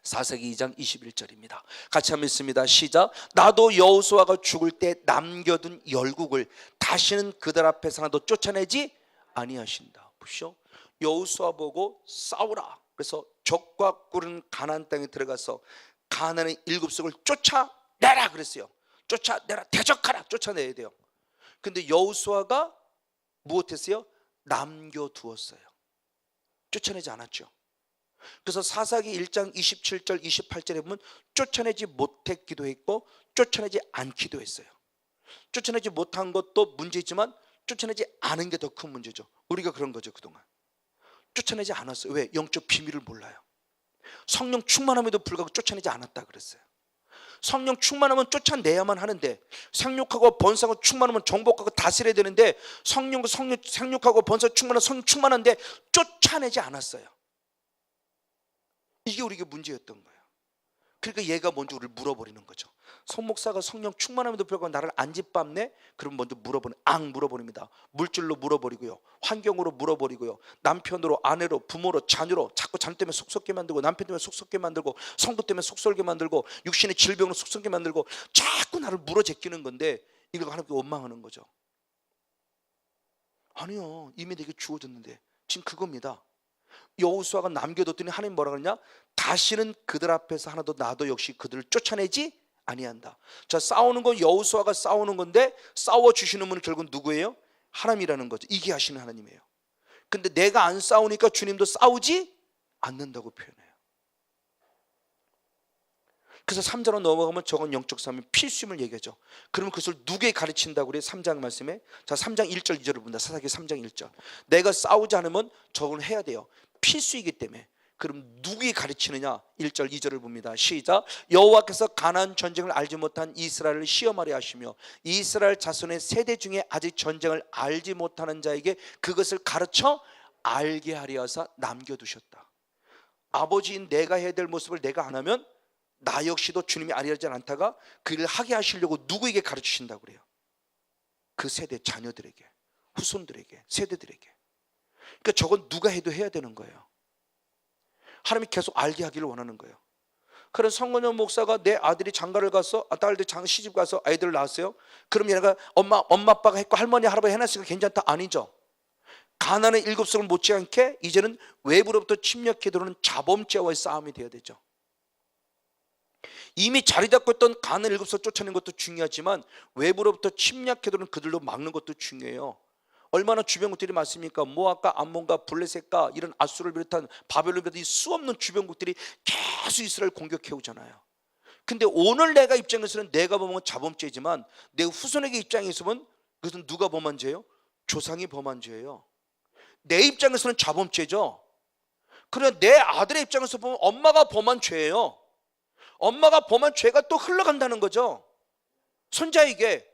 사사기 2장 21절입니다. 같이 한번 읽습니다. 시작. 나도 여호수아가 죽을 때 남겨둔 열국을 다시는 그들 앞에서 하나도 쫓아내지 아니하신다. 보시오. 여호수아 보고 싸우라. 그래서 적과 꿀은 가나안 땅에 들어가서 가나안의 7석을 쫓아내라 그랬어요. 쫓아내라. 대적하라. 쫓아내야 돼요. 근데 여호수아가 무엇했어요? 남겨두었어요. 쫓아내지 않았죠. 그래서 사사기 1장 27절 28절에 보면 쫓아내지 못했기도 했고 쫓아내지 않기도 했어요. 쫓아내지 못한 것도 문제지만 쫓아내지 않은 게 더 큰 문제죠. 우리가 그런 거죠. 그동안 쫓아내지 않았어요. 왜? 영적 비밀을 몰라요. 성령 충만함에도 불구하고 쫓아내지 않았다 그랬어요. 성령 충만하면 쫓아내야만 하는데 생육하고 번성하고 충만하면 정복하고 다스려야 되는데 생육하고 번성 충만한 성령 충만한데 쫓아내지 않았어요. 이게 우리에게 문제였던 거예요. 그러니까 얘가 먼저 우리를 물어버리는 거죠. 송 목사가 성령 충만함에도 불구하고 나를 안 짓밟네? 그럼 먼저 물어버립니다. 물질로 물어버리고요, 환경으로 물어버리고요, 남편으로, 아내로, 부모로, 자녀로 자꾸 자녀 때문에 속썩게 만들고, 남편 때문에 속썩게 만들고, 성도 때문에 속설게 만들고, 육신의 질병으로 속썩게 만들고, 자꾸 나를 물어 제끼는 건데, 이걸 하나님께 원망하는 거죠. 아니요, 이미 내게 주어졌는데. 지금 그겁니다. 여호수아가 남겨뒀더니 하나님 뭐라 그러냐? 다시는 그들 앞에서 하나도 나도 역시 그들을 쫓아내지 아니한다. 자, 싸우는 건 여호수아가 싸우는 건데, 싸워주시는 분은 결국 누구예요? 하나님이라는 거죠. 이게 하시는 하나님이에요. 근데 내가 안 싸우니까 주님도 싸우지 않는다고 표현해요. 그래서 3장으로 넘어가면 저건 영적 싸움의 필수임을 얘기하죠. 그러면 그것을 누구에게 가르친다고 그래요? 3장 말씀에. 자, 3장 1절 2절을 본다. 사사기 3장 1절. 내가 싸우지 않으면 저걸 해야 돼요. 필수이기 때문에. 그럼 누구에게 가르치느냐? 1절 2절을 봅니다. 시작. 여호와께서 가나안 전쟁을 알지 못한 이스라엘을 시험하려 하시며 이스라엘 자손의 세대 중에 아직 전쟁을 알지 못하는 자에게 그것을 가르쳐 알게 하려 하사 남겨두셨다. 아버지인 내가 해야 될 모습을 내가 안 하면 나 역시도 주님이 아니하지 않다가 그 일을 하게 하시려고 누구에게 가르치신다고 그래요? 그 세대 자녀들에게, 후손들에게, 세대들에게. 그러니까 저건 누가 해도 해야 되는 거예요. 하나님이 계속 알게 하기를 원하는 거예요. 그런 성건영 목사가 내 아들이 장가를 가서, 딸들 시집 가서 아이들을 낳았어요. 그럼 얘가 엄마 아빠가 했고 할머니 할아버지 해놨으니까 괜찮다? 아니죠. 가나안의 7성을 못지않게 이제는 외부로부터 침략해 들어오는 자범죄와의 싸움이 되어야 되죠. 이미 자리 잡고 있던 가나안 7성 쫓아내는 것도 중요하지만 외부로부터 침략해 들어오는 그들로 막는 것도 중요해요. 얼마나 주변국들이 많습니까? 모압과 암몬과 블레셋과 이런 아수를 비롯한 바벨론을 비롯한 이 수없는 주변국들이 계속 이스라엘 공격해 오잖아요. 근데 오늘 내가 입장에서는 내가 범한 자범죄지만 내 후손에게 입장에서 보면 그것은 누가 범한 죄예요? 조상이 범한 죄예요. 내 입장에서는 자범죄죠. 그러나 내 아들의 입장에서 보면 엄마가 범한 죄예요. 엄마가 범한 죄가 또 흘러간다는 거죠, 손자에게.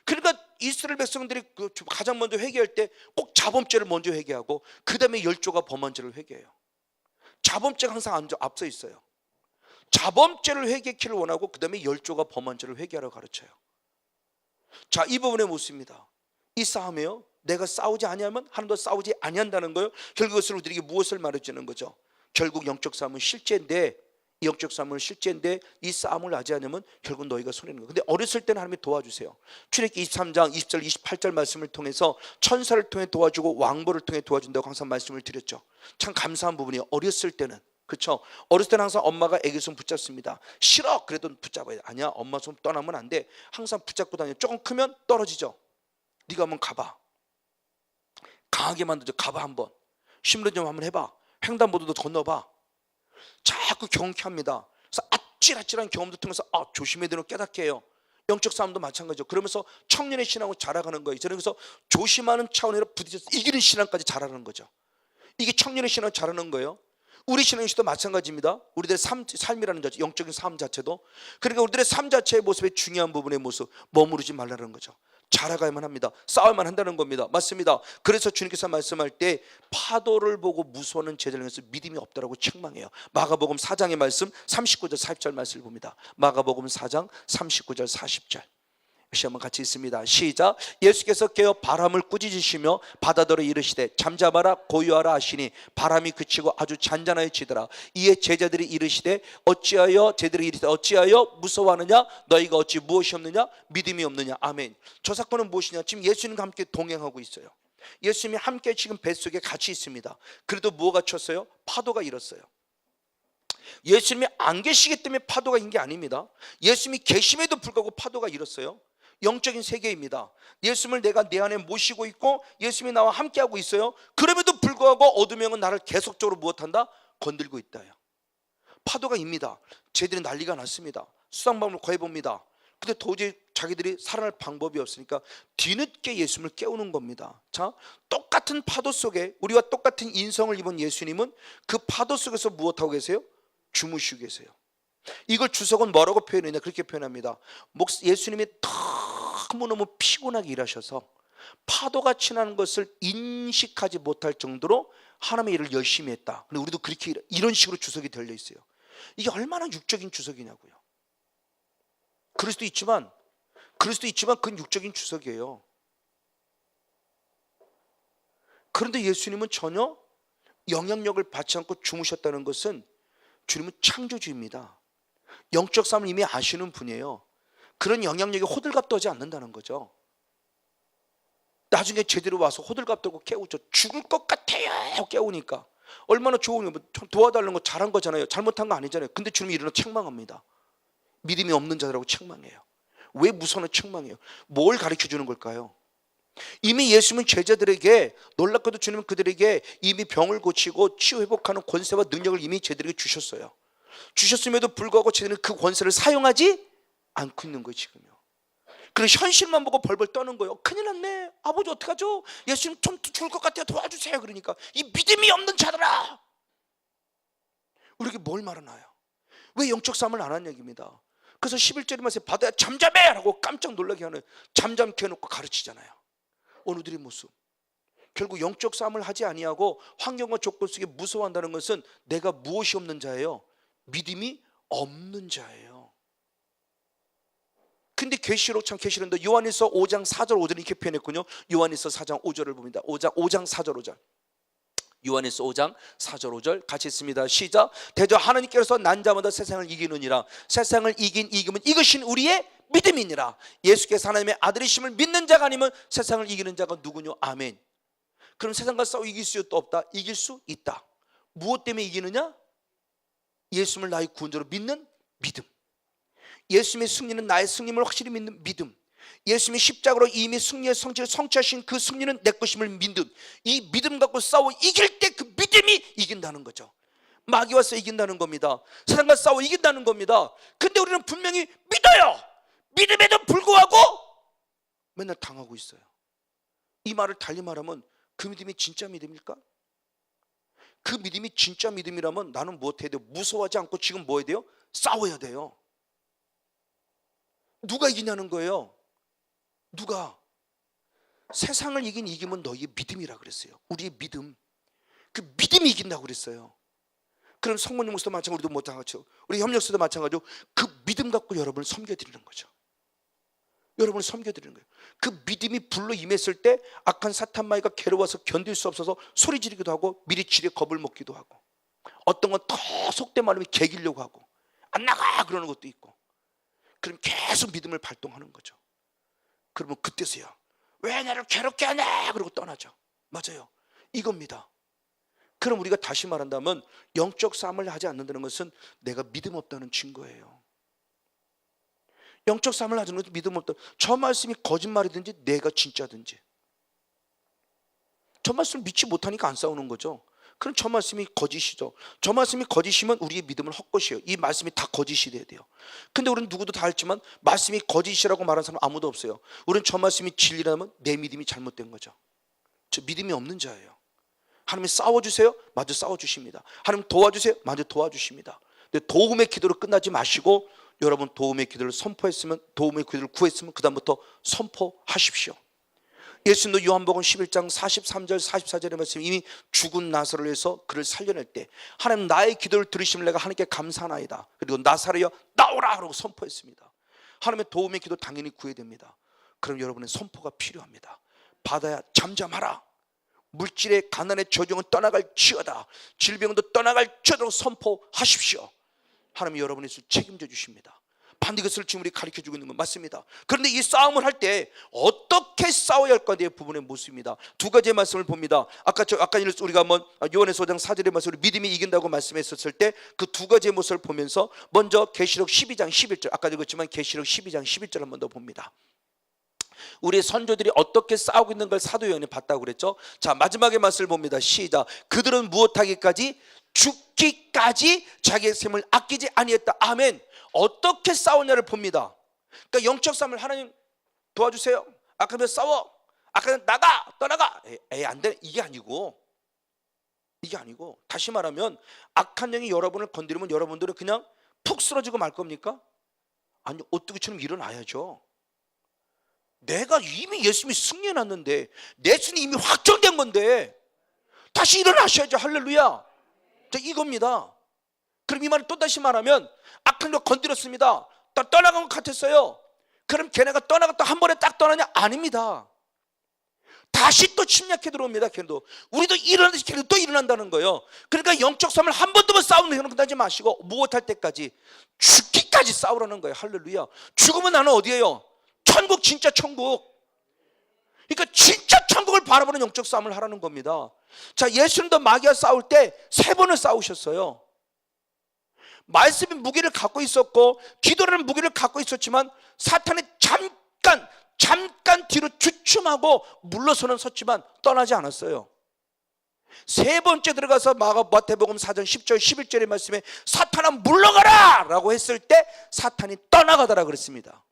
그러니까 이스라엘 백성들이 가장 먼저 회개할 때 꼭 자범죄를 먼저 회개하고 그 다음에 열조가 범한 죄를 회개해요. 자범죄가 항상 앞서 있어요. 자범죄를 회개키를 원하고 그 다음에 열조가 범한 죄를 회개하라고 가르쳐요. 자, 이 부분에 묻습니다. 이 싸움이요, 내가 싸우지 아니하면 하나도 싸우지 아니한다는 거예요. 결국 그것을 우리에게 무엇을 말해주는 거죠? 결국 영적 싸움은 실제인데, 이 영적 싸움은 실제인데 이 싸움을 하지 않으면 결국 너희가 손해는 거예요. 근데 어렸을 때는 하나님이 도와주세요. 출애굽기 23장 20절 28절 말씀을 통해서 천사를 통해 도와주고 왕보를 통해 도와준다고 항상 말씀을 드렸죠. 참 감사한 부분이에요. 어렸을 때는, 그렇죠? 어렸을 때는 항상 엄마가 애기 손 붙잡습니다. 싫어 그래도 붙잡아야 돼. 아니야, 엄마 손 떠나면 안 돼. 항상 붙잡고 다녀. 조금 크면 떨어지죠. 네가 한번 가봐. 강하게 만들죠. 가봐 한번. 심리 좀 한번 해봐. 횡단보도도 건너봐. 자꾸 경험케 합니다. 그래서 아찔아찔한 경험도 통해서 조심해야 되는 걸 깨닫게 해요. 영적 싸움도 마찬가지죠. 그러면서 청년의 신앙으로 자라가는 거예요. 저는 그래서 조심하는 차원으로 부딪혀서 이기는 신앙까지 자라는 거죠. 이게 청년의 신앙을 자라는 거예요. 우리 신앙도 마찬가지입니다. 우리들의 삶이라는 자체, 영적인 삶 자체도. 그러니까 우리들의 삶 자체의 모습의 중요한 부분의 모습, 머무르지 말라는 거죠. 자라가야만 합니다. 싸워야만 한다는 겁니다. 맞습니다. 그래서 주님께서 말씀할 때 파도를 보고 무서워하는 제자를 위해서 믿음이 없다라고 책망해요. 마가복음 4장의 말씀 39절 40절 말씀을 봅니다. 마가복음 4장 39절 40절 다시 한번 같이 있습니다. 시작. 예수께서 깨어 바람을 꾸짖으시며 바다더러 이르시되 잠잠하라 고요하라 하시니 바람이 그치고 아주 잔잔하여지더라. 이에 제자들이 이르시되 어찌하여 무서워하느냐? 너희가 어찌 무엇이 없느냐? 믿음이 없느냐? 아멘. 저 사건은 무엇이냐? 지금 예수님과 함께 동행하고 있어요. 예수님이 함께 지금 뱃속에 같이 있습니다. 그래도 뭐가 쳤어요? 파도가 일었어요. 예수님이 안 계시기 때문에 파도가 인 게 아닙니다. 예수님이 계심에도 불구하고 파도가 일었어요. 영적인 세계입니다. 예수님을 내가 내 안에 모시고 있고 예수님이 나와 함께하고 있어요. 그럼에도 불구하고 어둠의 영은 나를 계속적으로 무엇한다? 건들고 있다요. 파도가 입니다. 쟤들이 난리가 났습니다. 수상방을 구해봅니다. 근데 도저히 자기들이 살아날 방법이 없으니까 뒤늦게 예수님을 깨우는 겁니다. 자, 똑같은 파도 속에 우리와 똑같은 인성을 입은 예수님은 그 파도 속에서 무엇하고 계세요? 주무시고 계세요. 이걸 주석은 뭐라고 표현했냐? 그렇게 표현합니다. 예수님이 너무너무 피곤하게 일하셔서 파도가 치는 것을 인식하지 못할 정도로 하나님의 일을 열심히 했다. 근데 우리도 그렇게 이런 식으로 주석이 들려 있어요. 이게 얼마나 육적인 주석이냐고요. 그럴 수도 있지만 그건 육적인 주석이에요. 그런데 예수님은 전혀 영향력을 받지 않고 주무셨다는 것은 주님은 창조주입니다. 영적 삶을 이미 아시는 분이에요. 그런 영향력이 호들갑 떠지 않는다는 거죠. 나중에 제대로 와서 호들갑 떠고 깨우죠. 죽을 것 같아요 깨우니까 얼마나 좋으면 도와달라는 거 잘한 거잖아요. 잘못한 거 아니잖아요. 근데 주님이 일어나 책망합니다. 믿음이 없는 자라고 책망해요. 왜 무서워 책망해요? 뭘 가르쳐 주는 걸까요? 이미 예수님은 제자들에게, 놀랍게도 주님은 그들에게 이미 병을 고치고 치유 회복하는 권세와 능력을 이미 제자들에게 주셨어요. 주셨음에도 불구하고 제자들은 그 권세를 사용하지 않고 있는 거예요 지금요. 그래서 현실만 보고 벌벌 떠는 거예요. 큰일 났네, 아버지 어떡하죠? 예수님 좀 죽을 것 같아요, 도와주세요. 그러니까 이 믿음이 없는 자들아, 우리에게 뭘 말하나요? 왜 영적 싸움을 안 하는 얘기입니다. 그래서 11절에 말씀 받아야 잠잠해 라고 깜짝 놀라게 하는, 잠잠케 해놓고 가르치잖아요. 어느들의 모습, 결국 영적 싸움을 하지 아니하고 환경과 조건 속에 무서워한다는 것은 내가 무엇이 없는 자예요? 믿음이 없는 자예요. 근데 계시록 참 계시록인데 요한일서 5장 4절 5절 이렇게 표현했군요. 요한일서 4장 5절을 봅니다. 5장 4절 5절. 요한일서 5장 4절 5절 같이 있습니다. 시작. 대저 하나님께서 난 자마다 세상을 이기느니라. 세상을 이기면 이것이 우리의 믿음이니라. 예수께서 하나님의 아들이심을 믿는 자가 아니면 세상을 이기는 자가 누구뇨? 아멘. 그럼 세상과 싸워 이길 수도 없다? 이길 수 있다. 무엇 때문에 이기느냐? 예수님을 나의 구원자로 믿는 믿음. 예수님의 승리는 나의 승리를 확실히 믿는 믿음. 예수님이 십자가로 이미 승리의 성취를 성취하신 그 승리는 내 것임을 믿음. 이 믿음 갖고 싸워 이길 때 그 믿음이 이긴다는 거죠. 마귀 와서 이긴다는 겁니다. 사람과 싸워 이긴다는 겁니다. 근데 우리는 분명히 믿어요. 믿음에도 불구하고 맨날 당하고 있어요. 이 말을 달리 말하면 그 믿음이 진짜 믿음일까? 그 믿음이 진짜 믿음이라면 나는 무엇 해야 돼요? 무서워하지 않고 지금 뭐 해야 돼요? 싸워야 돼요. 누가 이기냐는 거예요. 누가? 세상을 이기면 너희의 믿음이라 그랬어요. 우리의 믿음. 그 믿음이 이긴다고 그랬어요. 그럼 성모님 목사도 마찬가지로, 우리도 마찬가지죠. 우리 협력사도 마찬가지로 그 믿음 갖고 여러분을 섬겨드리는 거죠. 여러분을 섬겨드리는 거예요. 그 믿음이 불로 임했을 때 악한 사탄 마귀가 괴로워서 견딜 수 없어서 소리 지르기도 하고 미리치리에 겁을 먹기도 하고, 어떤 건 더 속된 말로 개기려고 하고 안 나가 그러는 것도 있고, 그럼 계속 믿음을 발동하는 거죠. 그러면 그때서야 왜 나를 괴롭게 하냐 그러고 떠나죠. 맞아요, 이겁니다. 그럼 우리가 다시 말한다면 영적 싸움을 하지 않는다는 것은 내가 믿음 없다는 증거예요. 영적 싸움을 하지 않는 것은 믿음 없다. 저 말씀이 거짓말이든지 내가 진짜든지, 저 말씀을 믿지 못하니까 안 싸우는 거죠. 그럼 저 말씀이 거짓이죠. 저 말씀이 거짓이면 우리의 믿음은 헛것이에요. 이 말씀이 다 거짓이 돼야 돼요. 근데 우리는 누구도 다 알지만 말씀이 거짓이라고 말하는 사람 아무도 없어요. 우리는 저 말씀이 진리라면 내 믿음이 잘못된 거죠. 저 믿음이 없는 자예요. 하나님 싸워주세요, 마저 싸워주십니다. 하나님 도와주세요, 마저 도와주십니다. 근데 도움의 기도로 끝나지 마시고, 여러분 도움의 기도를 선포했으면, 도움의 기도를 구했으면 그 다음부터 선포하십시오. 예수님도 요한복음 11장 43절 44절의 말씀, 이미 죽은 나사로를 위해서 그를 살려낼 때 하나님 나의 기도를 들으시면 내가 하나님께 감사하나이다. 그리고 나사로여 나오라 라고 선포했습니다. 하나님의 도움의 기도 당연히 구해야 됩니다. 그럼 여러분의 선포가 필요합니다. 받아야 잠잠하라. 물질의 가난의 저주는 떠나갈지어다. 질병도 떠나갈지어다. 선포하십시오. 하나님이 여러분의 수 책임져 주십니다. 반드시 그것을 지금 우리 가르쳐주고 있는 건 맞습니다. 그런데 이 싸움을 할 때 어떻게 싸워야 할까에 대한 부분의 모습입니다. 두 가지의 말씀을 봅니다. 아까 우리가 한번 요한에서 5장 4절의 말씀으로 믿음이 이긴다고 말씀했었을 때 그 두 가지의 모습을 보면서 먼저 계시록 12장 11절, 아까 읽었지만 계시록 12장 11절 한번 더 봅니다. 우리 선조들이 어떻게 싸우고 있는 걸 사도 요한이 봤다고 그랬죠. 자, 마지막의 말씀을 봅니다. 시작. 그들은 무엇하기까지? 죽기까지 자기의 생명을 아끼지 아니했다. 아멘. 어떻게 싸우냐를 봅니다. 그러니까 영적 싸움을 하나님 도와주세요. 아까 싸워. 아까 나가 떠나가. 안 돼. 이게 아니고 다시 말하면 악한 영이 여러분을 건드리면 여러분들은 그냥 푹 쓰러지고 말 겁니까? 아니, 오뚜기처럼 일어나야죠. 내가 이미 예수님이 승리해놨는데, 내 승리 이미 확정된 건데 다시 일어나셔야죠. 할렐루야. 자, 이겁니다. 그럼 이 말을 또 다시 말하면 악한 영 건드렸습니다. 떠나간 것 같았어요. 그럼 걔네가 떠나갔다 한 번에 딱 떠나냐? 아닙니다. 다시 또 침략해 들어옵니다. 걔도 우리도 일어나듯이 걔도 또 일어난다는 거예요. 그러니까 영적 싸움을 한 번 더 싸우는 형은 끝나지 마시고 무엇할 때까지 죽기까지 싸우라는 거예요. 할렐루야. 죽으면 나는 어디예요? 천국, 진짜 천국. 그러니까 진짜 천국을 바라보는 영적 싸움을 하라는 겁니다. 자, 예수님도 마귀와 싸울 때 3번을 싸우셨어요. 말씀의 무기를 갖고 있었고 기도라는 무기를 갖고 있었지만 사탄이 잠깐 뒤로 주춤하고 물러서는 섰지만 떠나지 않았어요. 3번째 들어가서 마태복음 4장 10절 11절의 말씀에 사탄아 물러가라 라고 했을 때 사탄이 떠나가더라 그랬습니다.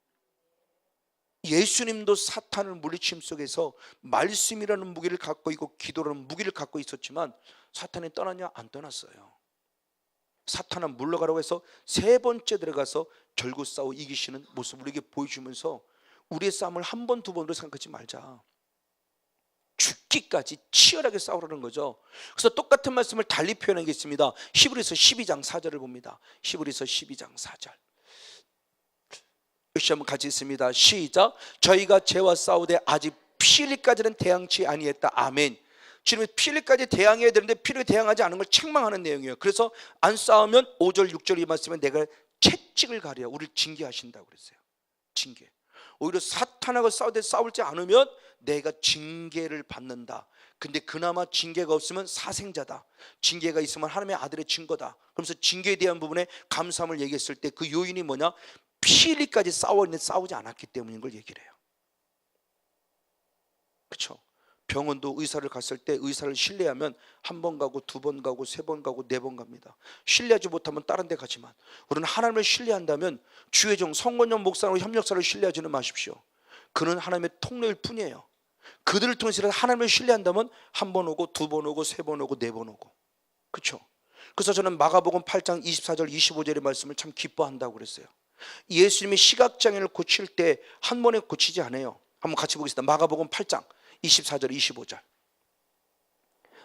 예수님도 사탄을 물리침 속에서 말씀이라는 무기를 갖고 있고 기도라는 무기를 갖고 있었지만 사탄이 떠났냐? 안 떠났어요. 사탄아 물러가라고 해서 3번째 들어가서 결국 싸워 이기시는 모습을 우리에게 보여주면서 우리의 싸움을 한 번, 두 번으로 생각하지 말자. 죽기까지 치열하게 싸우라는 거죠. 그래서 똑같은 말씀을 달리 표현하겠습니다. 히브리서 12장 4절을 봅니다. 히브리서 12장 4절. 역시 한번 같이 있습니다. 시작. 저희가 죄와 싸우되 아직 피 흘릴까지는 대항치 아니했다. 아멘. 지금 피 흘릴까지 대항해야 되는데 피를 대항하지 않은 걸 책망하는 내용이에요. 그래서 안 싸우면 5절 6절 이 말씀에 내가 채찍을 가려 우리를 징계하신다고 그랬어요. 징계. 오히려 사탄하고 싸울지 않으면 내가 징계를 받는다. 근데 그나마 징계가 없으면 사생자다. 징계가 있으면 하나님의 아들의 증거다. 그러면서 징계에 대한 부분에 감사함을 얘기했을 때 그 요인이 뭐냐? 피 흘리까지 싸우지 않았기 때문인 걸 얘기를 해요. 그렇죠? 병원도 의사를 갔을 때 의사를 신뢰하면 한 번 가고 두 번 가고 세 번 가고 네 번 갑니다. 신뢰하지 못하면 다른 데 가지만 우리는 하나님을 신뢰한다면 주의 종 성권령 목사로 협력사를 신뢰하지는 마십시오. 그는 하나님의 통로일 뿐이에요. 그들을 통해서 하나님을 신뢰한다면 한 번 오고 두 번 오고 세 번 오고 네 번 오고. 그렇죠? 그래서 저는 마가복음 8장 24절 25절의 말씀을 참 기뻐한다고 그랬어요. 예수님이 시각장애를 고칠 때 한 번에 고치지 않아요. 한번 같이 보겠습니다. 마가복음 8장 24절 25절.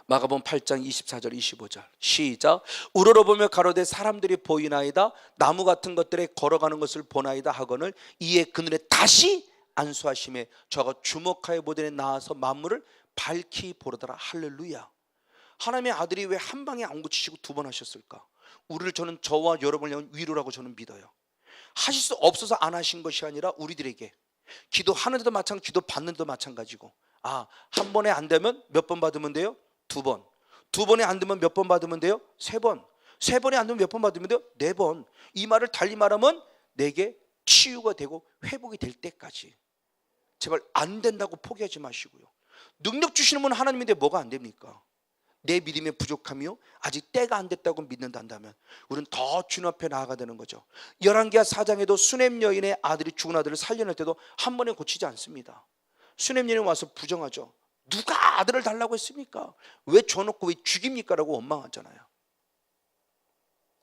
마가복음 8장 24절 25절 시작. 우러러보며 가로되 사람들이 보이나이다. 나무 같은 것들에 걸어가는 것을 보나이다 하거늘 이에 그늘에 다시 안수하심에 저가 주목하여 보더니 나와서 만물을 밝히 보더라. 할렐루야. 하나님의 아들이 왜 한 방에 안 고치시고 두 번 하셨을까? 우리를 저와 여러분을 향한 위로라고 저는 믿어요. 하실 수 없어서 안 하신 것이 아니라 우리들에게 기도하는데도 마찬가지고 기도 받는데도 마찬가지고 한 번에 안 되면 몇 번 받으면 돼요? 두 번. 두 번에 안 되면 몇 번 받으면 돼요? 세 번. 세 번에 안 되면 몇 번 받으면 돼요? 네 번. 이 말을 달리 말하면 내게 치유가 되고 회복이 될 때까지. 제발 안 된다고 포기하지 마시고요. 능력 주시는 분은 하나님인데 뭐가 안 됩니까? 내 믿음의 부족함이요 아직 때가 안 됐다고 믿는다면 우리는 더 주님 앞에 나아가야 되는 거죠. 열왕기하 4장에도 수넴 여인의 아들이 죽은 아들을 살려낼 때도 한 번에 고치지 않습니다. 수넴 여인이 와서 부정하죠. 누가 아들을 달라고 했습니까? 왜 줘놓고 왜 죽입니까? 라고 원망하잖아요.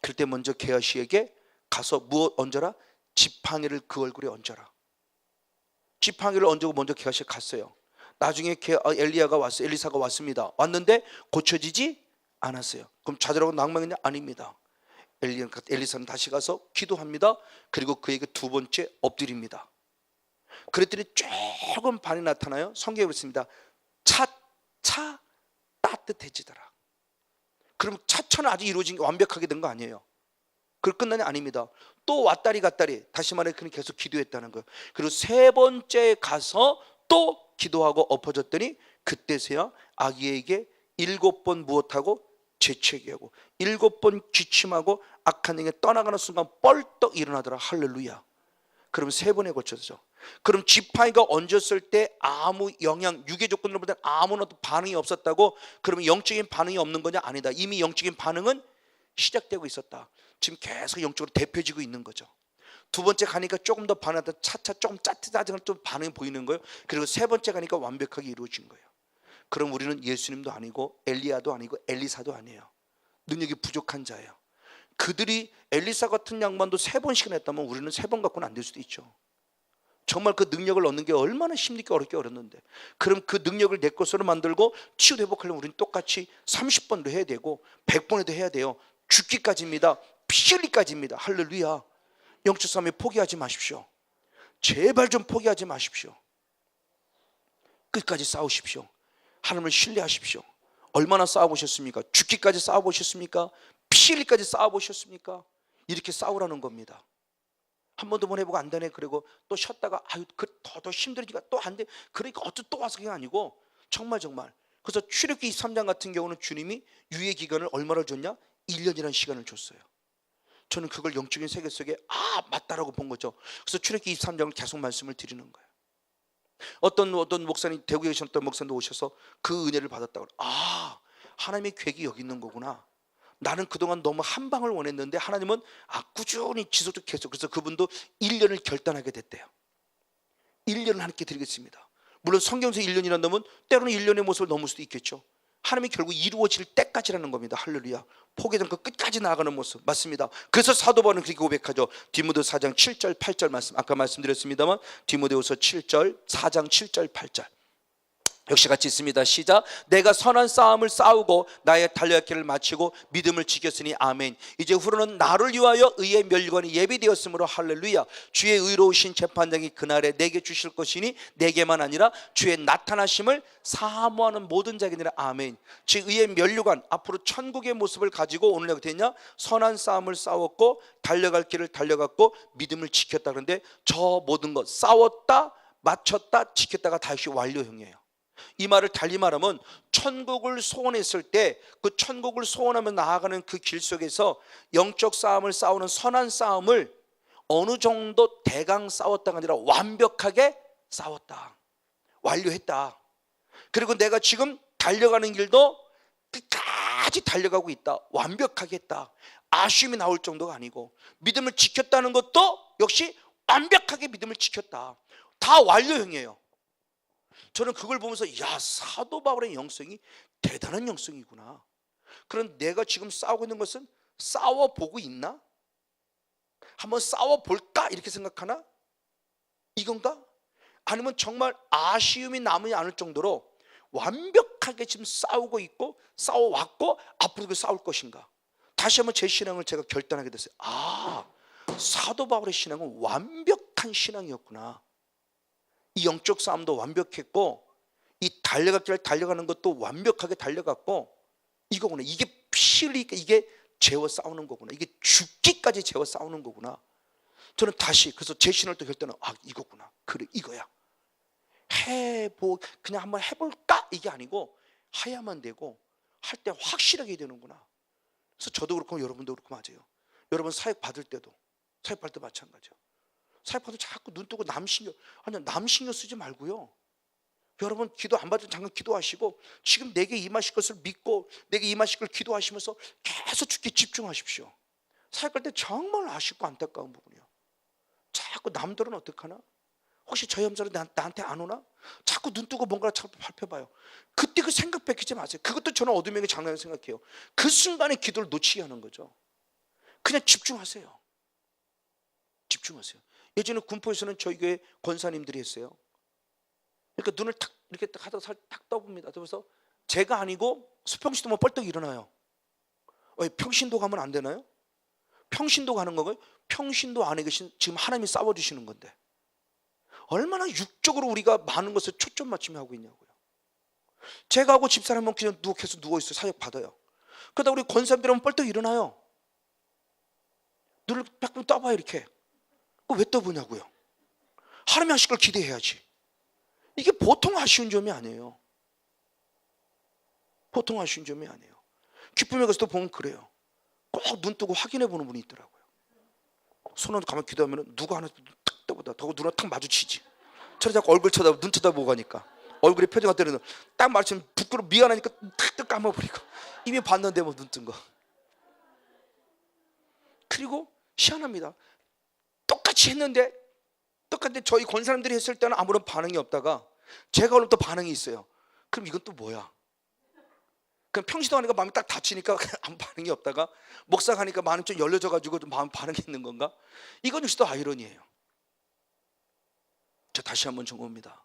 그럴 때 먼저 게하시에게 가서 무엇 얹어라? 지팡이를 그 얼굴에 얹어라. 지팡이를 얹고 먼저 게하시에 갔어요. 나중에 엘리사가 왔습니다. 왔는데 고쳐지지 않았어요. 그럼 좌절하고 낭망했냐? 아닙니다. 엘리사는 다시 가서 기도합니다. 그리고 그에게 두 번째 엎드립니다. 그랬더니 조금 반이 나타나요. 성경에 그렇습니다. 차차 따뜻해지더라. 그럼 차차는 아직 이루어진 게 완벽하게 된 거 아니에요. 그걸 끝나냐? 아닙니다. 또 왔다리 갔다리 다시 말해 그는 계속 기도했다는 거예요. 그리고 세 번째 가서 또 기도하고 엎어졌더니 그때서야 아기에게 7번 무엇하고 재채기하고 7번 기침하고 악한 영에 떠나가는 순간 뻘떡 일어나더라. 할렐루야. 그럼 세 번에 고쳐서 그럼 지팡이가 얹었을 때 아무 영향 유괴 조건으로보다 아무런 반응이 없었다고 그러면 영적인 반응이 없는 거냐? 아니다. 이미 영적인 반응은 시작되고 있었다. 지금 계속 영적으로 대표지고 있는 거죠. 두 번째 가니까 조금 더 반하다 차차 조금 짜릿하지만 좀 반응이 보이는 거예요. 그리고 세 번째 가니까 완벽하게 이루어진 거예요. 그럼 우리는 예수님도 아니고 엘리야도 아니고 엘리사도 아니에요. 능력이 부족한 자예요. 그들이 엘리사 같은 양반도 3번씩이나 했다면 우리는 3번 갖고는 안 될 수도 있죠. 정말 그 능력을 얻는 게 얼마나 힘들게 어렵게 어렵는데 그럼 그 능력을 내 것으로 만들고 치유 회복하려면 우리는 똑같이 30번도 해야 되고 100번에도 해야 돼요. 죽기까지입니다. 피 흘리까지입니다. 할렐루야. 영적 싸움에 포기하지 마십시오. 제발 좀 포기하지 마십시오. 끝까지 싸우십시오. 하나님을 신뢰하십시오. 얼마나 싸워보셨습니까? 죽기까지 싸워보셨습니까? 피 흘리까지 싸워보셨습니까? 이렇게 싸우라는 겁니다. 한 번도 못 해보고 안 되네 그리고 또 쉬었다가 아유 더 힘들으니까 또 안 돼 그러니까 어쩌 또 와서 그게 아니고 정말 그래서 출애굽기 23장 같은 경우는 주님이 유예 기간을 얼마를 줬냐? 1년이라는 시간을 줬어요. 저는 그걸 영적인 세계 속에 맞다라고 본 거죠. 그래서 출애굽기 23장을 계속 말씀을 드리는 거예요. 어떤 목사님, 대구에 계셨던 목사님도 오셔서 그 은혜를 받았다고 하나님의 계획이 여기 있는 거구나. 나는 그동안 너무 한 방을 원했는데 하나님은 꾸준히 지속적으로 계속. 그래서 그분도 1년을 결단하게 됐대요. 1년을 하나님께 드리겠습니다. 물론 성경에서 1년이라는 놈은 때로는 1년의 모습을 넘을 수도 있겠죠. 하나님이 결국 이루어질 때까지라는 겁니다. 할렐루야. 포기하지 않고 끝까지 나아가는 모습 맞습니다. 그래서 사도 바울은 그렇게 고백하죠. 디모데 4장 7절 8절 말씀, 아까 말씀드렸습니다만 디모데후서 7절 4장 7절 8절 역시 같이 있습니다. 시작. 내가 선한 싸움을 싸우고 나의 달려갈 길을 마치고 믿음을 지켰으니 아멘. 이제 후로는 나를 위하여 의의 멸관이 예비되었으므로 할렐루야. 주의 의로우신 재판장이 그날에 내게 주실 것이니 내게만 아니라 주의 나타나심을 사모하는 모든 자에게니라 아멘. 즉 의의 면류관, 앞으로 천국의 모습을 가지고 오늘 어떻게 했냐? 선한 싸움을 싸웠고 달려갈 길을 달려갔고 믿음을 지켰다. 그런데 저 모든 것 싸웠다 마쳤다 지켰다가 다시 완료형이에요. 이 말을 달리 말하면 천국을 소원했을 때 그 천국을 소원하며 나아가는 그 길 속에서 영적 싸움을 싸우는 선한 싸움을 어느 정도 대강 싸웠다가 아니라 완벽하게 싸웠다, 완료했다. 그리고 내가 지금 달려가는 길도 끝까지 달려가고 있다, 완벽하게 했다. 아쉬움이 나올 정도가 아니고 믿음을 지켰다는 것도 역시 완벽하게 믿음을 지켰다. 다 완료형이에요. 저는 그걸 보면서 사도 바울의 영성이 대단한 영성이구나. 그럼 내가 지금 싸우고 있는 것은 싸워보고 있나? 한번 싸워볼까? 이렇게 생각하나? 이건가? 아니면 정말 아쉬움이 남지 않을 정도로 완벽하게 지금 싸우고 있고 싸워왔고 앞으로도 싸울 것인가? 다시 한번 제 신앙을 제가 결단하게 됐어요. 사도 바울의 신앙은 완벽한 신앙이었구나. 이 영적 싸움도 완벽했고 이 달려갈 길을 달려가는 것도 완벽하게 달려갔고 이거구나. 이게 피 흘리니까 이게 재워 싸우는 거구나. 이게 죽기까지 재워 싸우는 거구나. 저는 다시 그래서 제 신앙을 또 결단은 이거구나. 그래 이거야. 그냥 한번 해볼까? 이게 아니고 해야만 되고 할 때 확실하게 되는구나. 그래서 저도 그렇고 여러분도 그렇고 맞아요. 여러분 사역 받을 때도 마찬가지예요. 사역 받을 때 자꾸 눈 뜨고 남 신경 쓰지 말고요. 여러분 기도 안 받을 때 잠깐 기도하시고 지금 내게 임하실 것을 믿고 내게 임하실 걸 기도하시면서 계속 주께 집중하십시오. 사역할 때 정말 아쉽고 안타까운 부분이요. 자꾸 남들은 어떡하나? 혹시 저 염소는 나한테 안 오나? 자꾸 눈 뜨고 뭔가를 자꾸 살펴봐요. 그때 그 생각 뺏기지 마세요. 그것도 저는 어둠의 장난을 생각해요. 그 순간에 기도를 놓치게 하는 거죠. 그냥 집중하세요. 예전에 군포에서는 저희 교회 권사님들이 했어요. 그러니까 눈을 탁 이렇게 딱 하다가 탁 떠봅니다. 그래서 제가 아니고 수평신도 뭐 벌떡 일어나요. 왜 평신도 가면 안 되나요? 평신도 가는 거고요. 평신도 안에 계신 지금 하나님이 싸워주시는 건데 얼마나 육적으로 우리가 많은 것을 초점 맞추며 하고 있냐고요. 제가 하고 집사람은 그냥 계속 누워있어요. 사역 받아요. 그러다 우리 권사님들은 벌떡 일어나요. 눈을 딱 떠봐요. 이렇게 왜 떠보냐고요. 하나님이 하실 걸 기대해야지. 이게 보통 아쉬운 점이 아니에요. 기쁨에 가서도 보면 그래요. 꼭 눈 뜨고 확인해 보는 분이 있더라고요. 손으로 가만 기도하면 누가 하나 탁 떠보다 더 누나 탁 마주치지. 저를 자꾸 얼굴 눈 쳐다보고 가니까 얼굴에 표정할 때는 딱 마주치면 부끄러워 미안하니까 탁 감아버리고 이미 봤는데 뭐 눈 뜬 거. 그리고 희한합니다. 똑같이 했는데 저희 권사람들이 했을 때는 아무런 반응이 없다가 제가 오늘 또 반응이 있어요. 그럼 이건 또 뭐야? 그럼 평시도 하니까 마음이 딱 닫히니까 아무 반응이 없다가 목사가 하니까 마음이 좀 열려져가지고 좀 마음 반응이 있는 건가? 이건 역시 또 아이러니예요. 저 다시 한번 정봅니다.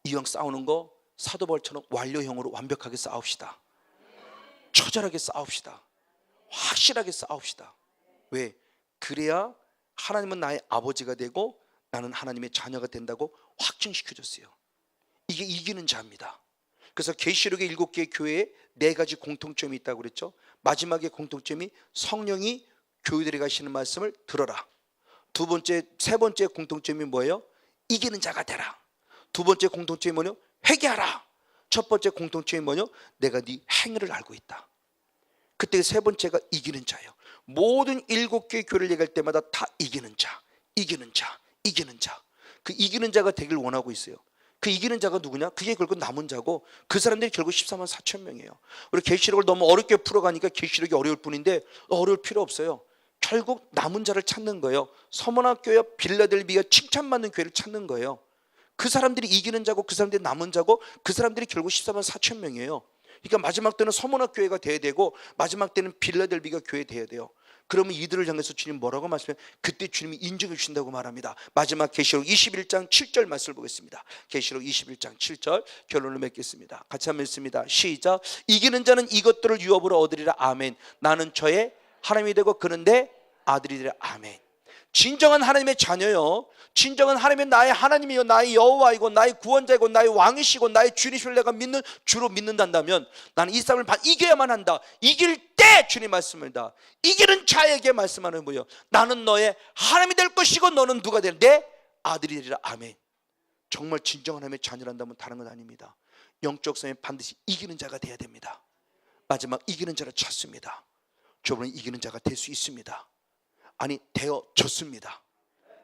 이왕 싸우는 거 사도 바울처럼 완료형으로 완벽하게 싸웁시다. 처절하게 싸웁시다. 확실하게 싸웁시다. 왜? 그래야 하나님은 나의 아버지가 되고 나는 하나님의 자녀가 된다고 확증시켜줬어요. 이게 이기는 자입니다. 그래서 계시록의 7개의 교회에 4가지 공통점이 있다고 그랬죠. 마지막의 공통점이 성령이 교회들에 가시는 말씀을 들어라. 세 번째 공통점이 뭐예요? 이기는 자가 되라. 두 번째 공통점이 뭐냐? 회개하라. 첫 번째 공통점이 뭐냐? 내가 네 행위를 알고 있다. 그때 세 번째가 이기는 자예요. 모든 7개의 교회를 얘기할 때마다 다 이기는 자, 이기는 자, 이기는 자. 그 이기는 자가 되길 원하고 있어요. 그 이기는 자가 누구냐? 그게 결국 남은 자고 그 사람들이 결국 14만 4천 명이에요. 우리 계시록을 너무 어렵게 풀어가니까 계시록이 어려울 뿐인데 어려울 필요 없어요. 결국 남은 자를 찾는 거예요. 서머나교회와 빌라델비가 칭찬받는 교회를 찾는 거예요. 그 사람들이 이기는 자고 그 사람들이 남은 자고 그 사람들이 결국 14만 4천 명이에요. 그러니까 마지막 때는 서머나교회가 돼야 되고 마지막 때는 빌라델비가 교회 돼야 돼요. 그러면 이들을 향해서 주님 뭐라고 말씀해요? 그때 주님이 인정해 주신다고 말합니다. 마지막 계시록 21장 7절 말씀을 보겠습니다. 계시록 21장 7절 결론을 맺겠습니다. 같이 한번 읽습니다. 시작. 이기는 자는 이것들을 유업으로 얻으리라. 아멘. 나는 저의 하나님이 되고 그는 내 아들이 되리라. 아멘. 진정한 하나님의 자녀요, 진정한 하나님의 나의 하나님이요, 나의 여호와이고 나의 구원자이고 나의 왕이시고 나의 주님이시를 내가 믿는 주로 믿는단다면 나는 이 싸움을 이겨야만 한다. 이길 때 주님 말씀입니다. 이기는 자에게 말씀하는 거예요. 나는 너의 하나님이 될 것이고 너는 누가 될? 내 아들이 되리라. 아멘. 정말 진정한 하나님의 자녀란다면 다른 건 아닙니다. 영적 싸움에 반드시 이기는 자가 돼야 됩니다. 마지막 이기는 자를 찾습니다. 저분은 이기는 자가 될 수 있습니다. 아니, 되어졌습니다.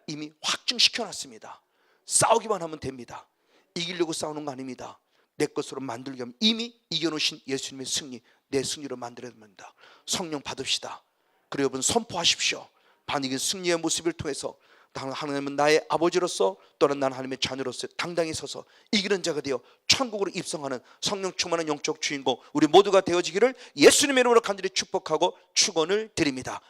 이미 확증시켜놨습니다. 싸우기만 하면 됩니다. 이기려고 싸우는 거 아닙니다. 내 것으로 만들게 하면 이미 이겨놓으신 예수님의 승리, 내 승리로 만들어야 됩니다. 성령 받읍시다. 그리고 여러분 선포하십시오. 반이긴 승리의 모습을 통해서 하나님은 나의 아버지로서 또는 나는 하나님의 자녀로서 당당히 서서 이기는 자가 되어 천국으로 입성하는 성령 충만한 영적 주인공 우리 모두가 되어지기를 예수님의 이름으로 간절히 축복하고 축원을 드립니다.